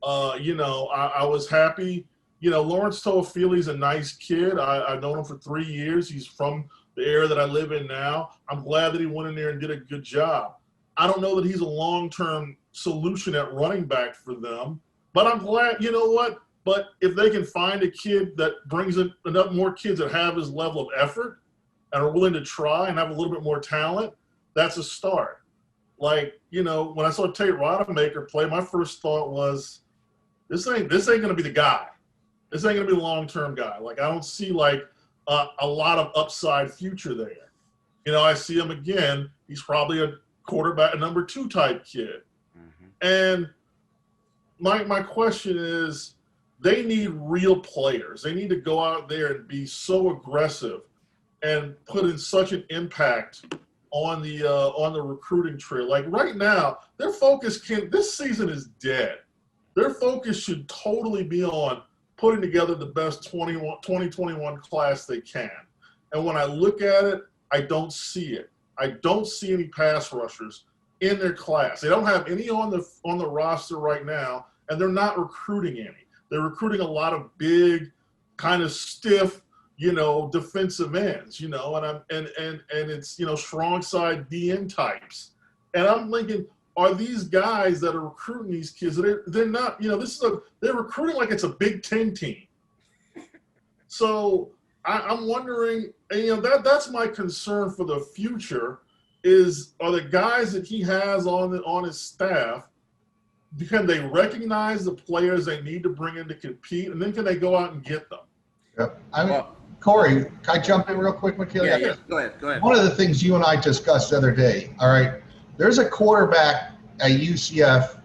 Speaker 3: I was happy. Lawrence Toafili's a nice kid. I've known him for 3 years. He's from the area that I live in now. I'm glad that he went in there and did a good job. I don't know that he's a long-term solution at running back for them, but I'm glad, you know what? But if they can find a kid that brings in enough more kids that have his level of effort and are willing to try and have a little bit more talent, that's a start. Like, when I saw Tate Rodemaker play, my first thought was, this ain't going to be the guy. This ain't going to be a long-term guy. Like, I don't see, a lot of upside future there. I see him again. He's probably a quarterback, a number 2 type kid. Mm-hmm. And my question is, they need real players. They need to go out there and be so aggressive and put in such an impact on the recruiting trail. Like, right now, their focus this season is dead. Their focus should totally be on putting together the best 2021 class they can. And when I look at it, I don't see it. I don't see any pass rushers in their class. They don't have any on the roster right now, and they're not recruiting any. They're recruiting a lot of big, kind of stiff, defensive ends, and it's, strong side DN types. And I'm thinking, are these guys that are recruiting these kids, they're not, they're recruiting like it's a Big Ten team. So I'm wondering, and that's my concern for the future are the guys that he has on his staff, can they recognize the players they need to bring in to compete, and then can they go out and get them?
Speaker 2: Yep. Corey, can I jump in real quick, McKinley?
Speaker 1: Yeah. Go ahead.
Speaker 2: One of the things you and I discussed the other day, all right, there's a quarterback at UCF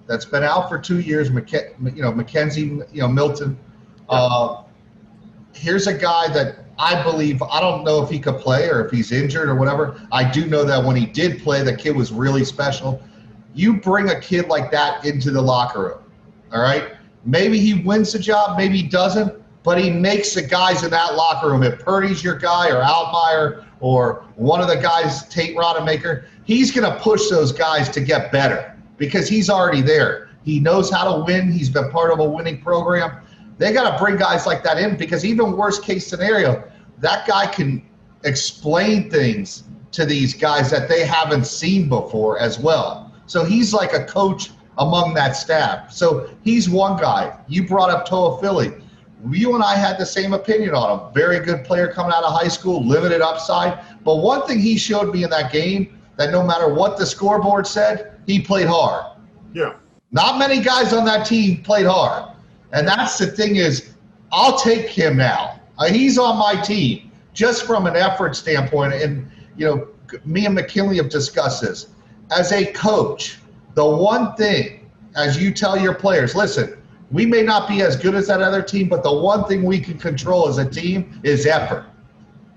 Speaker 2: that's been out for 2 years, Mackenzie, Milton. Here's a guy that I believe, I don't know if he could play or if he's injured or whatever. I do know that when he did play, the kid was really special. You bring a kid like that into the locker room, all right? Maybe he wins the job, maybe he doesn't, but he makes the guys in that locker room. If Purdy's your guy or Altmaier or one of the guys, Tate Rodemaker, he's going to push those guys to get better because he's already there. He knows how to win. He's been part of a winning program. They got to bring guys like that in because even worst case scenario, that guy can explain things to these guys that they haven't seen before as well. So he's like a coach among that staff. So he's one guy. You brought up Toafili. You and I had the same opinion on him. Very good player coming out of high school, limited upside. But one thing he showed me in that game, that no matter what the scoreboard said, he played hard.
Speaker 3: Yeah.
Speaker 2: Not many guys on that team played hard. And that's the thing is, I'll take him now. He's on my team just from an effort standpoint. And, me and McKinley have discussed this. As a coach, the one thing, as you tell your players, listen, we may not be as good as that other team, but the one thing we can control as a team is effort.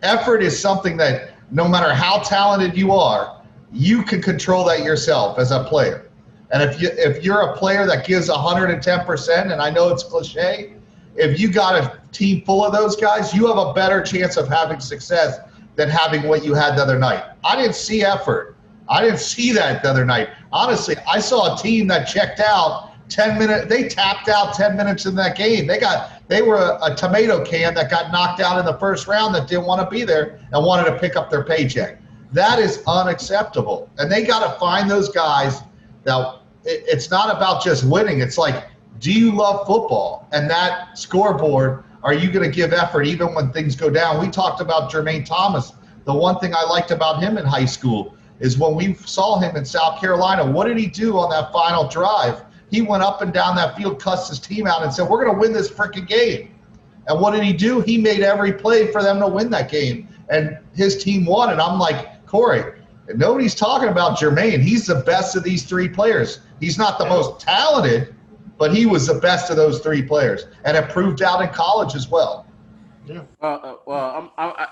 Speaker 2: Effort is something that no matter how talented you are, you can control that yourself as a player. And if you're a player that gives 110%, and I know it's cliche, if you got a team full of those guys, you have a better chance of having success than having what you had the other night. I didn't see effort. I didn't see that the other night. Honestly, I saw a team that checked out 10 minutes. They tapped out 10 minutes in that game. They were a tomato can that got knocked out in the first round that didn't want to be there and wanted to pick up their paycheck. That is unacceptable. And they got to find those guys. Now, it's not about just winning. It's like, do you love football? And that scoreboard, are you going to give effort even when things go down? We talked about Jermaine Thomas. The one thing I liked about him in high school is when we saw him in South Carolina, what did he do on that final drive? He went up and down that field, cussed his team out, and said, we're going to win this freaking game. And what did he do? He made every play for them to win that game. And his team won. And I'm like, Corey, nobody's talking about Jermaine. He's the best of these three players. He's not the most talented, but he was the best of those three players, and it proved out in college as well.
Speaker 3: Yeah.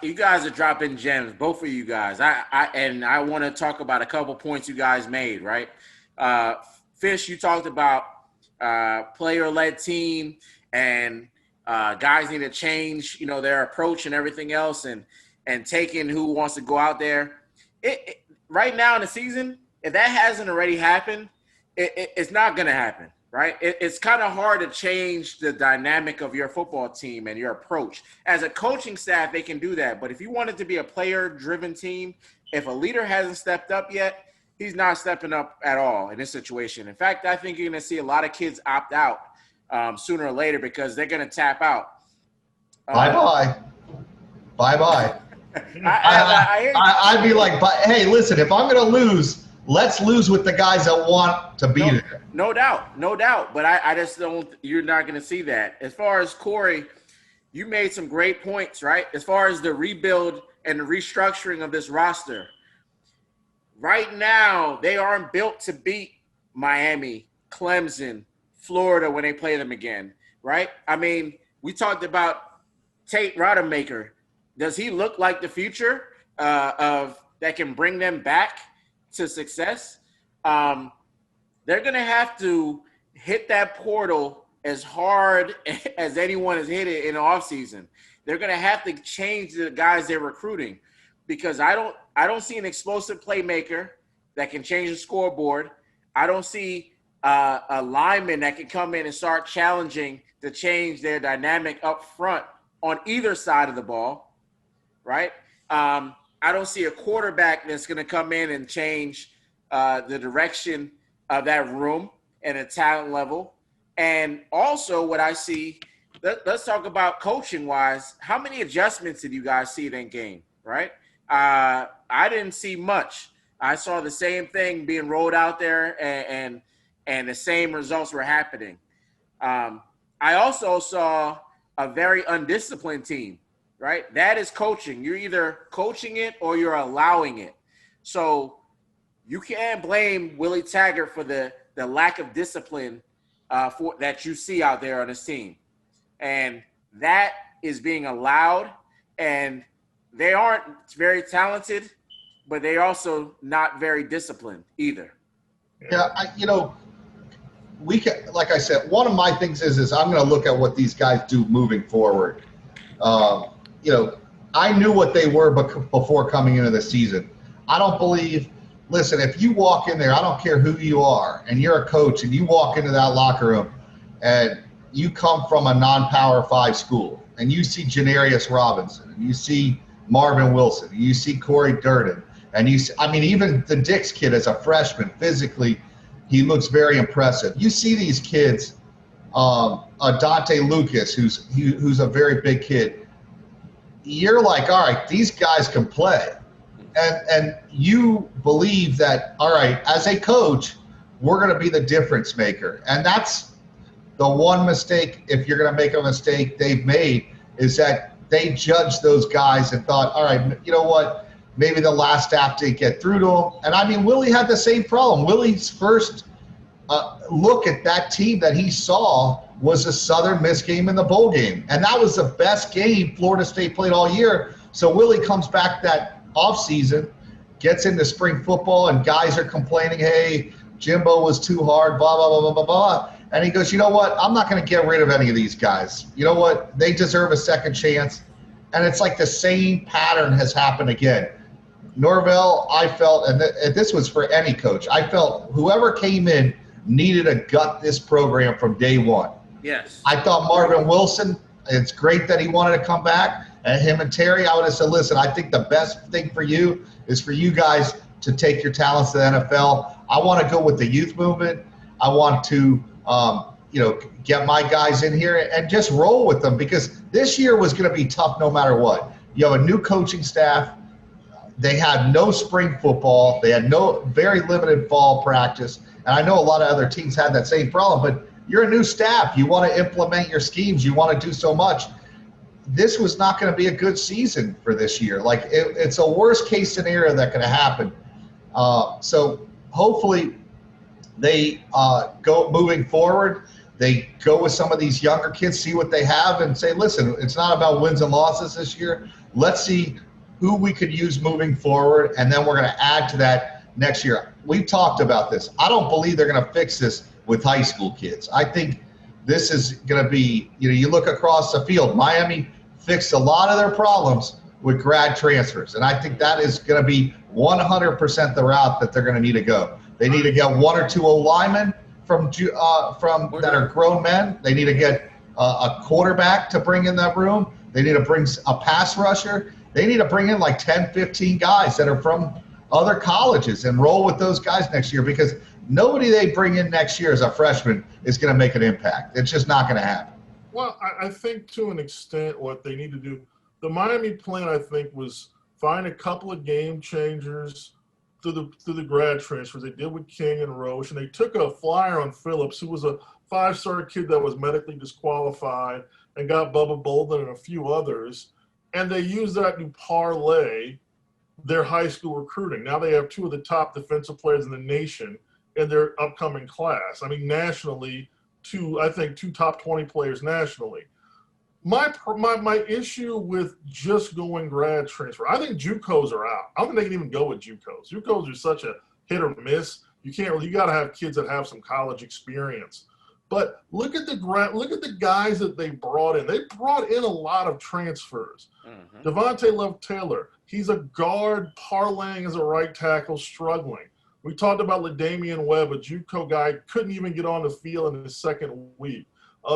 Speaker 1: You guys are dropping gems, both of you guys. I want to talk about a couple points you guys made, right? Fish, you talked about player-led team and guys need to change, their approach and everything else, and taking who wants to go out there. Right now in the season, if that hasn't already happened, it's not going to happen, right? It's kind of hard to change the dynamic of your football team and your approach. As a coaching staff, they can do that. But if you want it to be a player-driven team, if a leader hasn't stepped up yet, he's not stepping up at all in this situation. In fact, I think you're going to see a lot of kids opt out sooner or later because they're going to tap out.
Speaker 2: Bye-bye. Bye-bye.
Speaker 1: I
Speaker 2: I'd be like, hey, listen, if I'm going to lose, let's lose with the guys that want to be there.
Speaker 1: No doubt. But I just don't – you're not going to see that. As far as Corey, you made some great points, right? As far as the rebuild and the restructuring of this roster, right now they aren't built to beat Miami, Clemson, Florida when they play them again, right? I mean, we talked about Tate Rodemaker. Does he look like the future of that can bring them back to success? They're going to have to hit that portal as hard as anyone has hit it in the offseason. They're going to have to change the guys they're recruiting because I don't see an explosive playmaker that can change the scoreboard. I don't see a lineman that can come in and start challenging to change their dynamic up front on either side of the ball, right? I don't see a quarterback that's going to come in and change the direction of that room and a talent level. And also what I see, let's talk about coaching-wise. How many adjustments did you guys see in that game, right? I didn't see much. I saw the same thing being rolled out there and the same results were happening. I also saw a very undisciplined team, right? That is coaching. You're either coaching it or you're allowing it. So you can't blame Willie Taggart for the lack of discipline that you see out there on this team. And that is being allowed, and they aren't very talented, but they're also not very disciplined either.
Speaker 2: Yeah, we can, like I said, one of my things is I'm going to look at what these guys do moving forward. I knew what they were before coming into the season. I don't believe – listen, if you walk in there, I don't care who you are, and you're a coach and you walk into that locker room and you come from a non-Power 5 school and you see Janarius Robinson and you see Marvin Wilson and you see Corey Durden and even the Dix kid as a freshman, physically, he looks very impressive. You see these kids, Dante Lucas, who's a very big kid. You're like, all right, these guys can play. And you believe that, all right, as a coach, we're going to be the difference maker. And that's the one mistake, if you're going to make a mistake they've made, is that they judged those guys and thought, all right, you know what, maybe the last staff didn't get through to them. And, I mean, Willie had the same problem. Willie's first look at that team that he saw was the Southern Miss game in the bowl game. And that was the best game Florida State played all year. So Willie comes back that offseason, gets into spring football, and guys are complaining, hey, Jimbo was too hard, blah, blah, blah, blah, blah, blah. And he goes, you know what? I'm not going to get rid of any of these guys. You know what? They deserve a second chance. And it's like the same pattern has happened again. Norvell, I felt, and this was for any coach, I felt whoever came in needed to gut this program from day one.
Speaker 1: Yes.
Speaker 2: I thought Marvin Wilson, it's great that he wanted to come back. And him and Terry, I would have said, listen, I think the best thing for you is for you guys to take your talents to the NFL. I want to go with the youth movement. I want to, get my guys in here and just roll with them, because this year was going to be tough no matter what. You have a new coaching staff. They had no spring football. They had very limited fall practice. And I know a lot of other teams had that same problem, but you're a new staff. You want to implement your schemes. You want to do so much. This was not going to be a good season for this year. Like it's a worst case scenario that could happen. So hopefully they go moving forward. they go with some of these younger kids, see what they have, and say, listen, it's not about wins and losses this year. Let's see who we could use moving forward, and then we're going to add to that next year. We've talked about this. I don't believe they're going to fix this with high school kids. I think this is going to be, you look across the field, Miami fixed a lot of their problems with grad transfers, and I think that is going to be 100% the route that they're going to need to go. They need to get 1 or 2 O-linemen from that are grown men. They need to get a quarterback to bring in that room. They need to bring a pass rusher. They need to bring in like 10, 15 guys that are from other colleges and roll with those guys next year, because nobody they bring in next year as a freshman is going to make an impact. It's just not going to happen.
Speaker 3: Well, I think to an extent what they need to do, the Miami plan, I think, was find a couple of game changers through the grad transfers. They did with King and Roche, and they took a flyer on Phillips, who was a 5-star kid that was medically disqualified, and got Bubba Bolden and a few others. And they used that to parlay their high school recruiting. Now they have 2 of the top defensive players in the nation in their upcoming class. I mean, nationally, 2 top 20 players nationally. My issue with just going grad transfer, I think JUCOs are out. I don't think they can even go with JUCOs. JUCOs are such a hit or miss. You got to have kids that have some college experience. But look at the guys that they brought in. They brought in a lot of transfers. Mm-hmm. Devontae Love-Taylor, he's a guard parlaying as a right tackle, struggling. We talked about LaDamian Webb, a JUCO guy, couldn't even get on the field in his second week.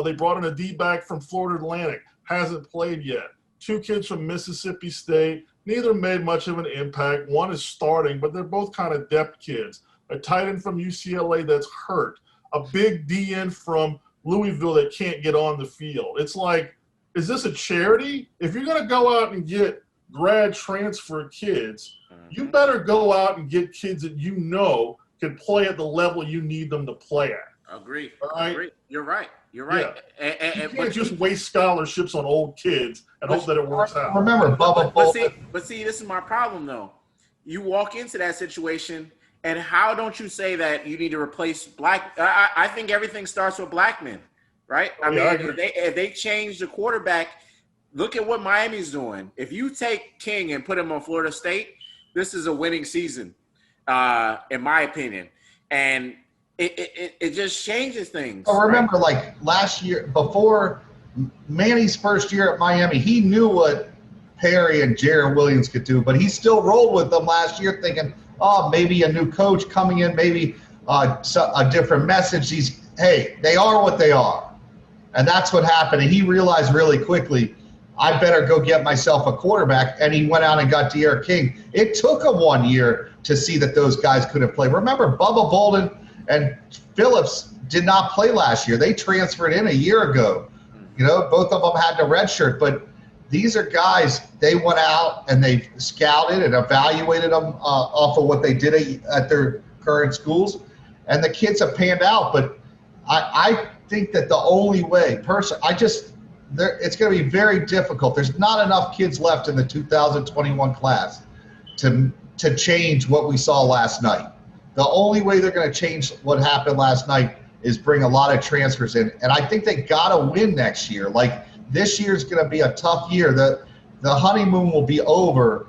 Speaker 3: They brought in a D-back from Florida Atlantic, hasn't played yet. 2 kids from Mississippi State, neither made much of an impact. One is starting, but they're both kind of depth kids. A tight end from UCLA that's hurt. A big DN from Louisville that can't get on the field. It's like, is this a charity? If you're going to go out and get grad transfer kids, you better go out and get kids that you know can play at the level you need them to play at.
Speaker 1: Agree.
Speaker 3: All right?
Speaker 1: Agree. You're right. Yeah.
Speaker 3: You can't just waste scholarships on old kids and hope that it works out.
Speaker 2: Remember, Bubba Bolden.
Speaker 1: But see, this is my problem, though. You walk into that situation, and how don't you say that you need to replace black? I think everything starts with black men, right? I mean, if they change the quarterback, look at what Miami's doing. If you take King and put him on Florida State, this is a winning season, in my opinion. And it just changes things.
Speaker 2: Well, remember, like last year, before Manny's first year at Miami, he knew what Perry and Jaron Williams could do, but he still rolled with them last year thinking, oh, maybe a new coach coming in, maybe a different message. They are what they are. And that's what happened. And he realized really quickly, I better go get myself a quarterback. And he went out and got D'Eriq King. It took him 1 year to see that those guys couldn't play. Remember, Bubba Bolden and Phillips did not play last year. They transferred in a year ago. Both of them had to redshirt. But these are guys, they went out and they scouted and evaluated them off of what they did at their current schools. And the kids have panned out. But I think that the only way, it's going to be very difficult. There's not enough kids left in the 2021 class to change what we saw last night. The only way they're going to change what happened last night is bring a lot of transfers in. And I think they got to win next year. Like, this year's going to be a tough year. The honeymoon will be over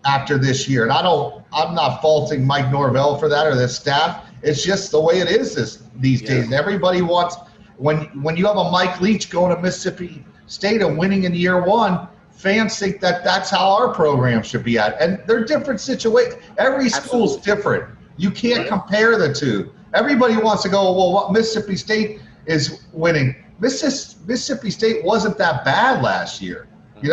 Speaker 2: after this year. And I'm not faulting Mike Norvell for that or the staff. It's just the way it is these days. And everybody wants, when you have a Mike Leach going to Mississippi State and winning in year one, fans think that that's how our program should be at. And they're different situations. Every school's different. You can't compare the two. Everybody wants to go, well, what Mississippi State is winning. Mississippi State wasn't that bad last year. They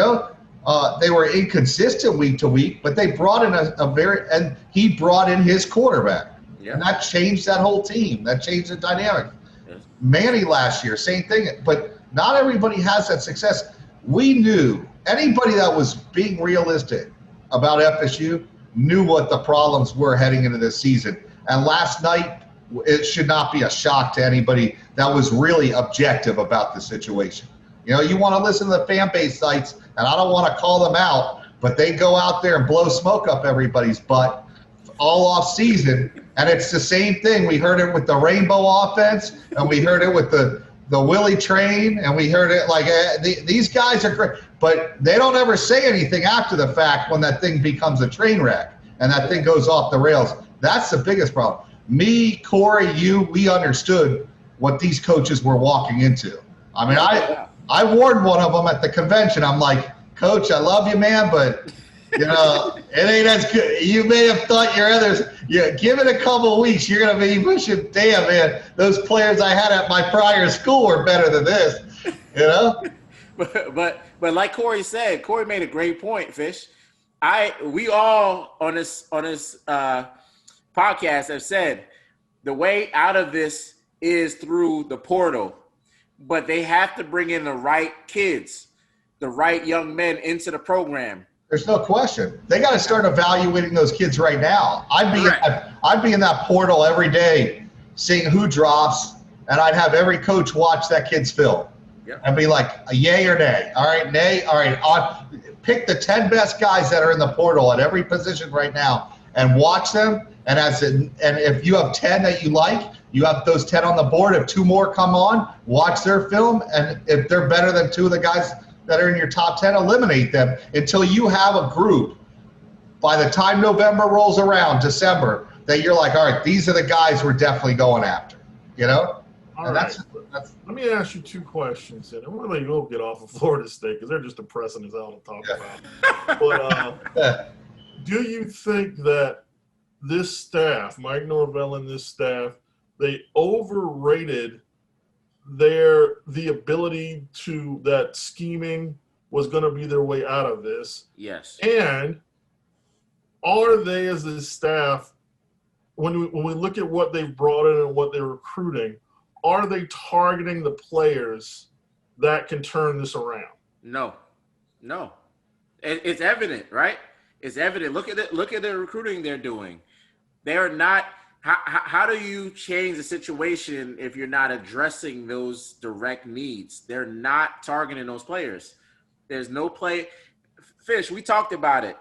Speaker 2: were inconsistent week to week, but they brought in and he brought in his quarterback. Yeah. And that changed that whole team. That changed the dynamic. Yeah. Manny last year, same thing. But not everybody has that success. We knew, anybody that was being realistic about FSU knew what the problems were heading into this season. And last night, it should not be a shock to anybody that was really objective about the situation. You want to listen to the fan base sites, and I don't want to call them out, but they go out there and blow smoke up everybody's butt all off season. And it's the same thing. We heard it with the rainbow offense, and we heard it with the the Willie train, and we heard it like these guys are great, but they don't ever say anything after the fact when that thing becomes a train wreck and that thing goes off the rails. That's the biggest problem. Me, Corey, we understood what these coaches were walking into. I mean, I warned one of them at the convention. I'm like, Coach, I love you, man, but you know, it ain't as good. You may have thought your others. Yeah, give it a couple of weeks. You're gonna be pushing. Damn, man, those players I had at my prior school were better than this. You know.
Speaker 1: But like Corey said, Corey made a great point, Fish. We all on this podcast have said the way out of this is through the portal, but they have to bring in the right kids, the right young men into the program.
Speaker 2: There's no question. They got to start evaluating those kids right now. I'd be in that portal every day, seeing who drops, and I'd have every coach watch that kid's film, and be like, a yay or nay. All right, nay. All right, pick the 10 best guys that are in the portal at every position right now, and watch them. And if you have 10 that you like, you have those 10 on the board. If 2 more come on, watch their film, and if they're better than 2 of the guys that are in your top 10, eliminate them until you have a group by the time November rolls around, December, that you're like, all right, these are the guys we're definitely going after, you know?
Speaker 3: All right. Let me ask you 2 questions, and we'll let you get off of Florida State because they're just depressing as hell to talk about. But do you think that this staff, Mike Norvell and this staff, they overrated the ability to that scheming was going to be their way out of this?
Speaker 1: Yes.
Speaker 3: And are they, as a staff, when we look at what they've brought in and what they're recruiting, are they targeting the players that can turn this around?
Speaker 1: No. It's evident, right? It's evident. Look at the recruiting they're doing. They're not. How do you change the situation if you're not addressing those direct needs? They're not targeting those players. There's no play. Fish, we talked about it.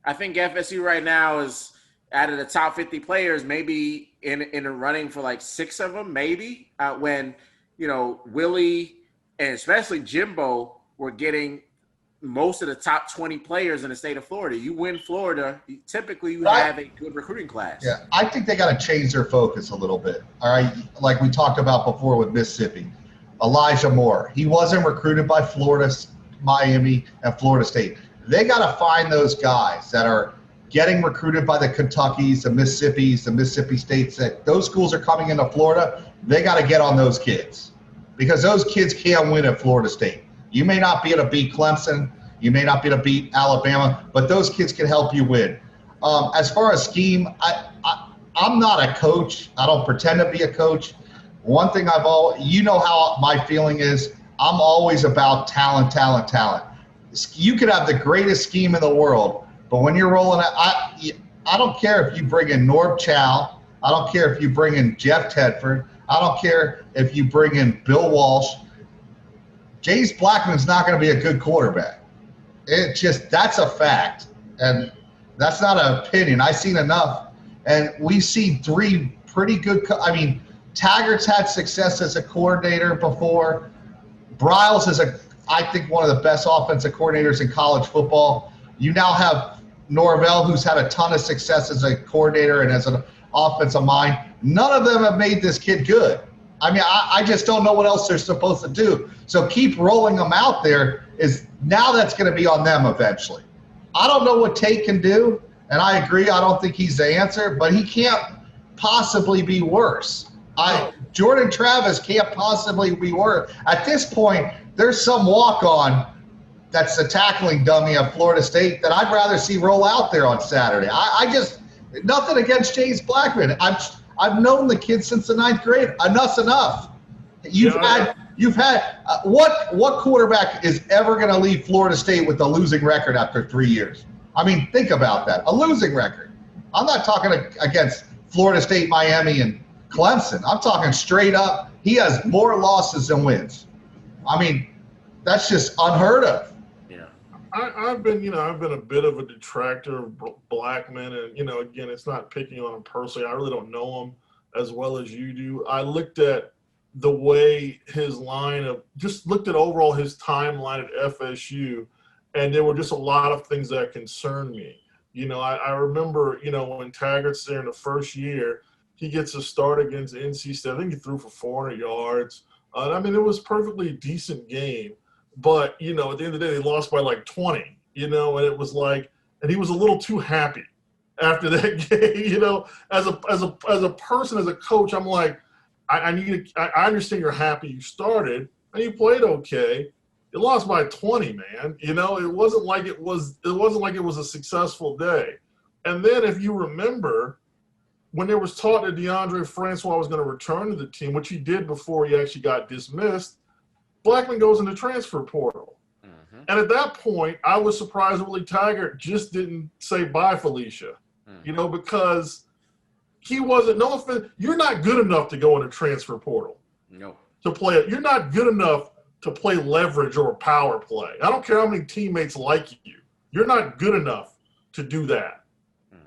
Speaker 1: I think FSU right now is out of the top 50 players, maybe in a running for like 6 of them, maybe, when, Willie and especially Jimbo were getting most of the top 20 players in the state of Florida. You win Florida, typically you have a good recruiting class.
Speaker 2: Yeah, I think they got to change their focus a little bit. All right, like we talked about before with Mississippi. Elijah Moore, he wasn't recruited by Florida, Miami, and Florida State. They got to find those guys that are getting recruited by the Kentuckys, the Mississippis, the Mississippi States. That those schools are coming into Florida. They got to get on those kids because those kids can't win at Florida State. You may not be able to beat Clemson. You may not be able to beat Alabama, but those kids can help you win. As far as scheme, I'm not a coach. I don't pretend to be a coach. One thing how my feeling is, I'm always about talent. You could have the greatest scheme in the world, but when you're rolling I don't care if you bring in Norb Chow. I don't care if you bring in Jeff Tedford. I don't care if you bring in Bill Walsh. James Blackman's not going to be a good quarterback. That's a fact. And that's not an opinion. I've seen enough. And we've seen 3 pretty good Taggart's had success as a coordinator before. Briles is I think one of the best offensive coordinators in college football. You now have Norvell, who's had a ton of success as a coordinator and as an offensive mind. None of them have made this kid good. I just don't know what else they're supposed to do. So keep rolling them out there. Now that's going to be on them eventually. I don't know what Tate can do, and I agree. I don't think he's the answer, but he can't possibly be worse. Jordan Travis can't possibly be worse. At this point, there's some walk-on that's a tackling dummy at Florida State that I'd rather see roll out there on Saturday. Nothing against James Blackman. I've known the kid since the 9th grade. Enough's enough. You've had what quarterback is ever going to leave Florida State with a losing record after 3 years? Think about that. A losing record. I'm not talking against Florida State, Miami, and Clemson. I'm talking straight up. He has more losses than wins. That's just unheard of.
Speaker 3: Yeah. I've been a bit of a detractor of Blackman, and again, it's not picking on him personally. I really don't know him as well as you do. I looked at the way his line of just looked at overall his timeline at FSU, and there were just a lot of things that concerned me. I remember, when Taggart's there in the first year, he gets a start against NC State. I think he threw for 400 yards. It was a perfectly decent game. But, at the end of the day, they lost by like 20, and it was like – and he was a little too happy after that game, As a person, as a coach, I'm like, I understand you're happy you started and you played okay. You lost by 20, man. It wasn't like it was a successful day. And then if you remember, when there was talk that Deondre Francois was going to return to the team, which he did before he actually got dismissed, Blackman goes in the transfer portal. Mm-hmm. And at that point, I was surprised Willie Taggart just didn't say bye, Felicia, because he wasn't – no offense, you're not good enough to go in a transfer portal.
Speaker 1: No.
Speaker 3: To play it. You're not good enough to play leverage or power play. I don't care how many teammates like you. You're not good enough to do that.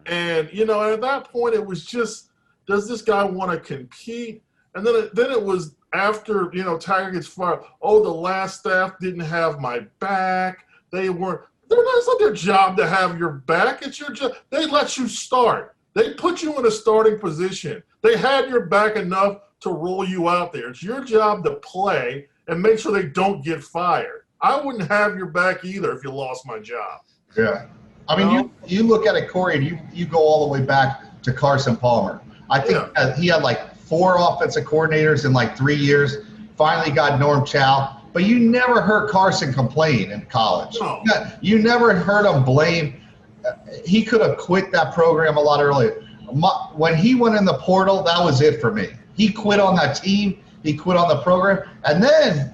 Speaker 3: And, at that point, it was just, does this guy want to compete? And then it was after, Taggart gets fired. Oh, the last staff didn't have my back. It's not their job to have your back. It's your job. They let you start. They put you in a starting position. They had your back enough to roll you out there. It's your job to play and make sure they don't get fired. I wouldn't have your back either if you lost my job.
Speaker 2: Yeah. You look at it, Corey, and you go all the way back to Carson Palmer. I think he had like 4 offensive coordinators in like 3 years, finally got Norm Chow. But you never heard Carson complain in college.
Speaker 3: No.
Speaker 2: You never heard him blame. He could have quit that program a lot earlier. When he went in the portal, that was it for me. He quit on that team. He quit on the program. And then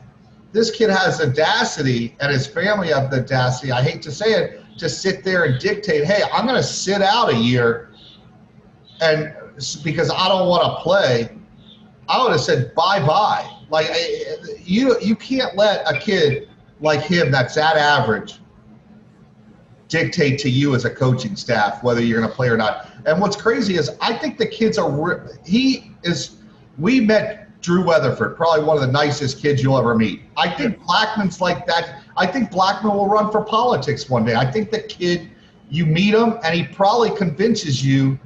Speaker 2: this kid has audacity, and his family have the audacity, I hate to say it, to sit there and dictate, hey, I'm going to sit out a year and because I don't want to play. I would have said bye-bye. Like, you can't let a kid like him that's that average dictate to you as a coaching staff whether you're going to play or not. And what's crazy is I think the kids we met Drew Weatherford, probably one of the nicest kids you'll ever meet. I think Blackman's like that. I think Blackman will run for politics one day. I think the kid, you meet him and he probably convinces you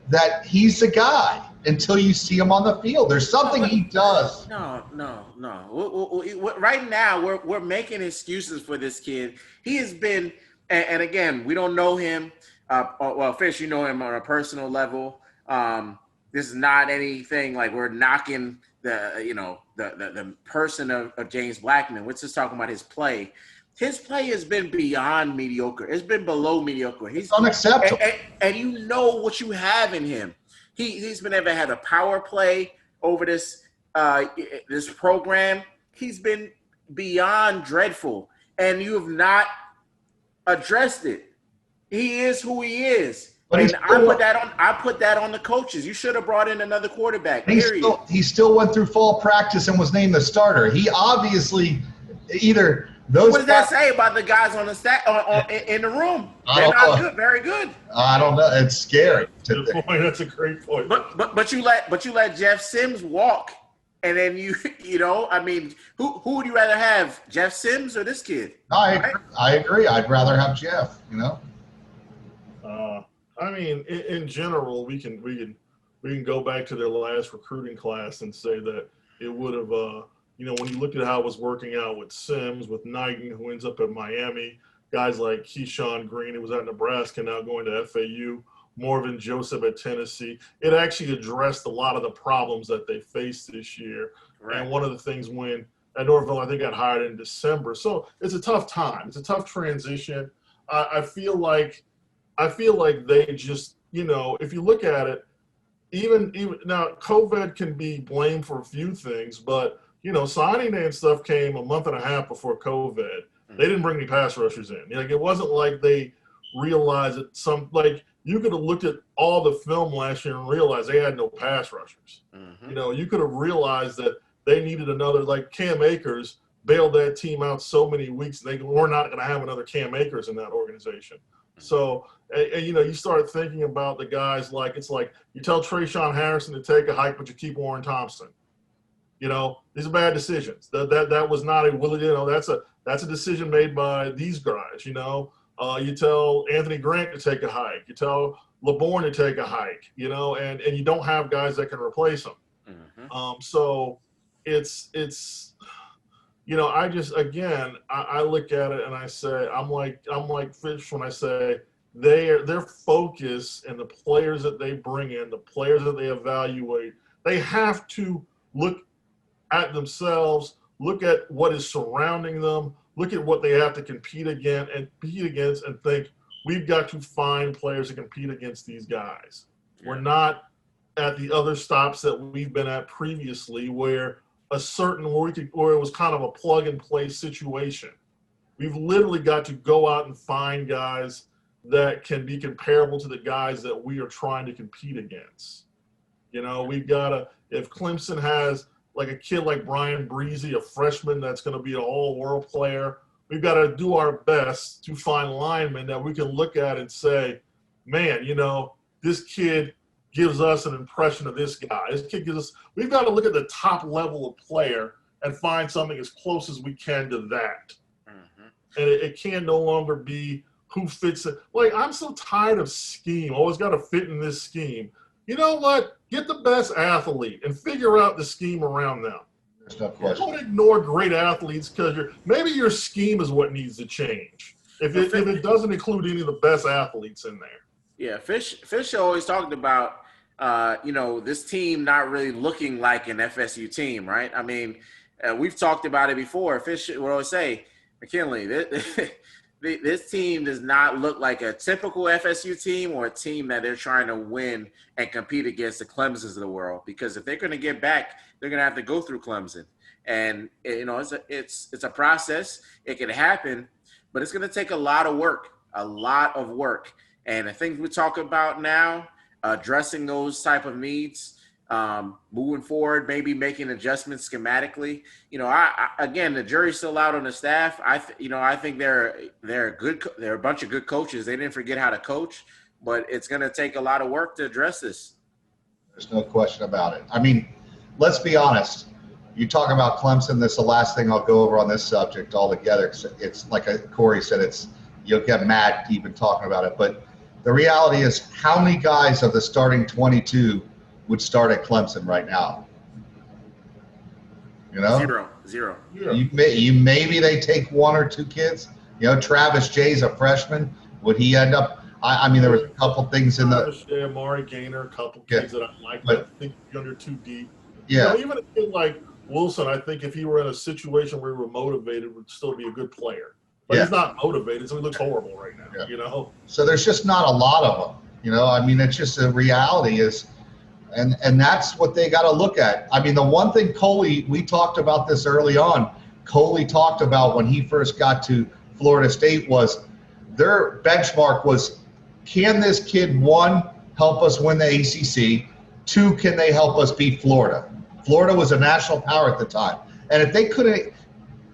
Speaker 2: that he's the guy until you see him on the field. There's something he does.
Speaker 1: No. Right now, we're making excuses for this kid. He has been, and again, we don't know him. Well, Fish, you know him on a personal level. This is not anything like we're knocking the person of James Blackman. We're just talking about his play. His play has been beyond mediocre. It's been below mediocre. He's
Speaker 2: unacceptable.
Speaker 1: And you know what you have in him. He's been ever had a power play over this program. He's been beyond dreadful, and you have not addressed it. He is who he is. But I put that on the coaches. You should have brought in another quarterback. Period.
Speaker 2: He still went through fall practice and was named the starter. He obviously either those.
Speaker 1: What does that say about the guys on the in the room? They're not good. Very good.
Speaker 2: I don't know. It's scary.
Speaker 3: Good point. That's a great point.
Speaker 1: But you let Jeff Sims walk, and then who would you rather have, Jeff Sims or this kid?
Speaker 2: I agree. I'd rather have Jeff.
Speaker 3: In general, we can go back to their last recruiting class and say that it would have, when you look at how it was working out with Sims, with Knighton, who ends up at Miami, guys like Keyshawn Green, who was at Nebraska, now going to FAU, Morvin Joseph at Tennessee, it actually addressed a lot of the problems that they faced this year. Right. And one of the things when at Norville, I think got hired in December. So it's a tough time. It's a tough transition. I feel like they just, if you look at it, even now, COVID can be blamed for a few things, but, signing day and stuff came a month and a half before COVID. They didn't bring any pass rushers in. It wasn't like they realized that you could have looked at all the film last year and realized they had no pass rushers. Mm-hmm. You could have realized that they needed another, like Cam Akers bailed that team out so many weeks. They were not going to have another Cam Akers in that organization. So, you start thinking about the guys it's like you tell Trayshawn Harrison to take a hike, but you keep Warren Thompson. These are bad decisions. That was not a willing. That's a decision made by these guys. You tell Anthony Grant to take a hike. You tell LeBourne to take a hike. And you don't have guys that can replace them.
Speaker 1: Mm-hmm.
Speaker 3: So it's I look at it and I say I'm like Fish when I say their focus and the players that they bring in, the players that they evaluate, they have to look at themselves, look at what is surrounding them, look at what they have to compete against, and think we've got to find players to compete against these guys. Yeah. We're not at the other stops that we've been at previously where it was kind of a plug and play situation. We've literally got to go out and find guys that can be comparable to the guys that we are trying to compete against. We've got to, if Clemson has like a kid like Brian Breezy, a freshman that's going to be an all-world player, we've got to do our best to find linemen that we can look at and say, man, this kid gives us an impression of this guy. This kid gives us – we've got to look at the top level of player and find something as close as we can to that. Mm-hmm. And it can no longer be who fits it. Like, I'm so tired of scheme. Always got to fit in this scheme. You know what? Get the best athlete and figure out the scheme around them.
Speaker 2: There's no question.
Speaker 3: Don't ignore great athletes because maybe your scheme is what needs to change. If it doesn't include any of the best athletes in there.
Speaker 1: Yeah, Fish always talked about, this team not really looking like an FSU team, right? I mean, we've talked about it before. Fish would always say, McKinley, this team does not look like a typical FSU team or a team that they're trying to win and compete against the Clemsons of the world. Because if they're going to get back, they're going to have to go through Clemson. And, it's a process. It can happen, but it's going to take a lot of work. And the things we talk about now, addressing those type of needs, moving forward, maybe making adjustments schematically. Again, the jury's still out on the staff. I think they're a bunch of good coaches. They didn't forget how to coach, but it's going to take a lot of work to address this.
Speaker 2: There's no question about it. I mean, let's be honest. You talk about Clemson. This is the last thing I'll go over on this subject altogether. It's like Corey said. You'll get mad even talking about it, but the reality is, how many guys of the starting 22 would start at Clemson right now?
Speaker 1: Zero.
Speaker 2: Maybe they take one or two kids. Travis Jay's a freshman. Would he end up? I mean, there was a couple things in the.
Speaker 3: Yeah, Amari Gaynor, a couple kids that I like. But I think under too deep.
Speaker 2: Yeah.
Speaker 3: Even a kid like Wilson, I think if he were in a situation where he were motivated, would still be a good player. But he's not motivated, so he looks horrible right now.
Speaker 2: Yeah. So there's just not a lot of them. I mean, it's just the reality is. And that's what they got to look at. I mean, the one thing Coley, we talked about this early on, Coley talked about when he first got to Florida State was their benchmark was, can this kid, one, help us win the ACC? Two, can they help us beat Florida? Florida was a national power at the time. And if they couldn't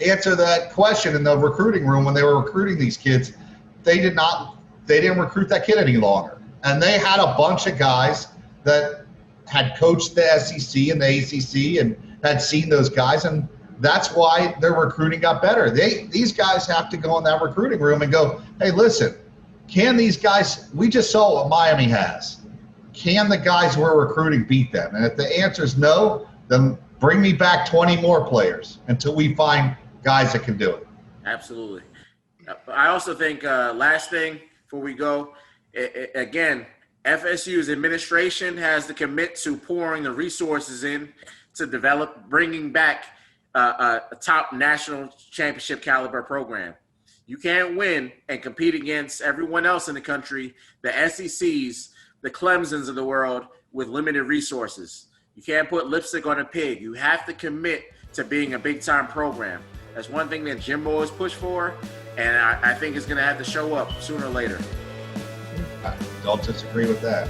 Speaker 2: answer that question in the recruiting room when they were recruiting these kids, they didn't recruit that kid any longer. And they had a bunch of guys that had coached the SEC and the ACC and had seen those guys, and that's why their recruiting got better. These guys have to go in that recruiting room and go, hey, listen, can these guys, we just saw what Miami has. Can the guys we're recruiting beat them? And if the answer is no, then bring me back 20 more players until we find guys that can do it.
Speaker 1: Absolutely. I also think last thing before we go, again, FSU's administration has to commit to pouring the resources in to develop, bringing back a top national championship caliber program. You can't win and compete against everyone else in the country, the SECs, the Clemsons of the world, with limited resources. You can't put lipstick on a pig. You have to commit to being a big-time program. That's one thing that Jimbo has pushed for, and I think it's going to have to show up sooner or later.
Speaker 2: I don't disagree with that.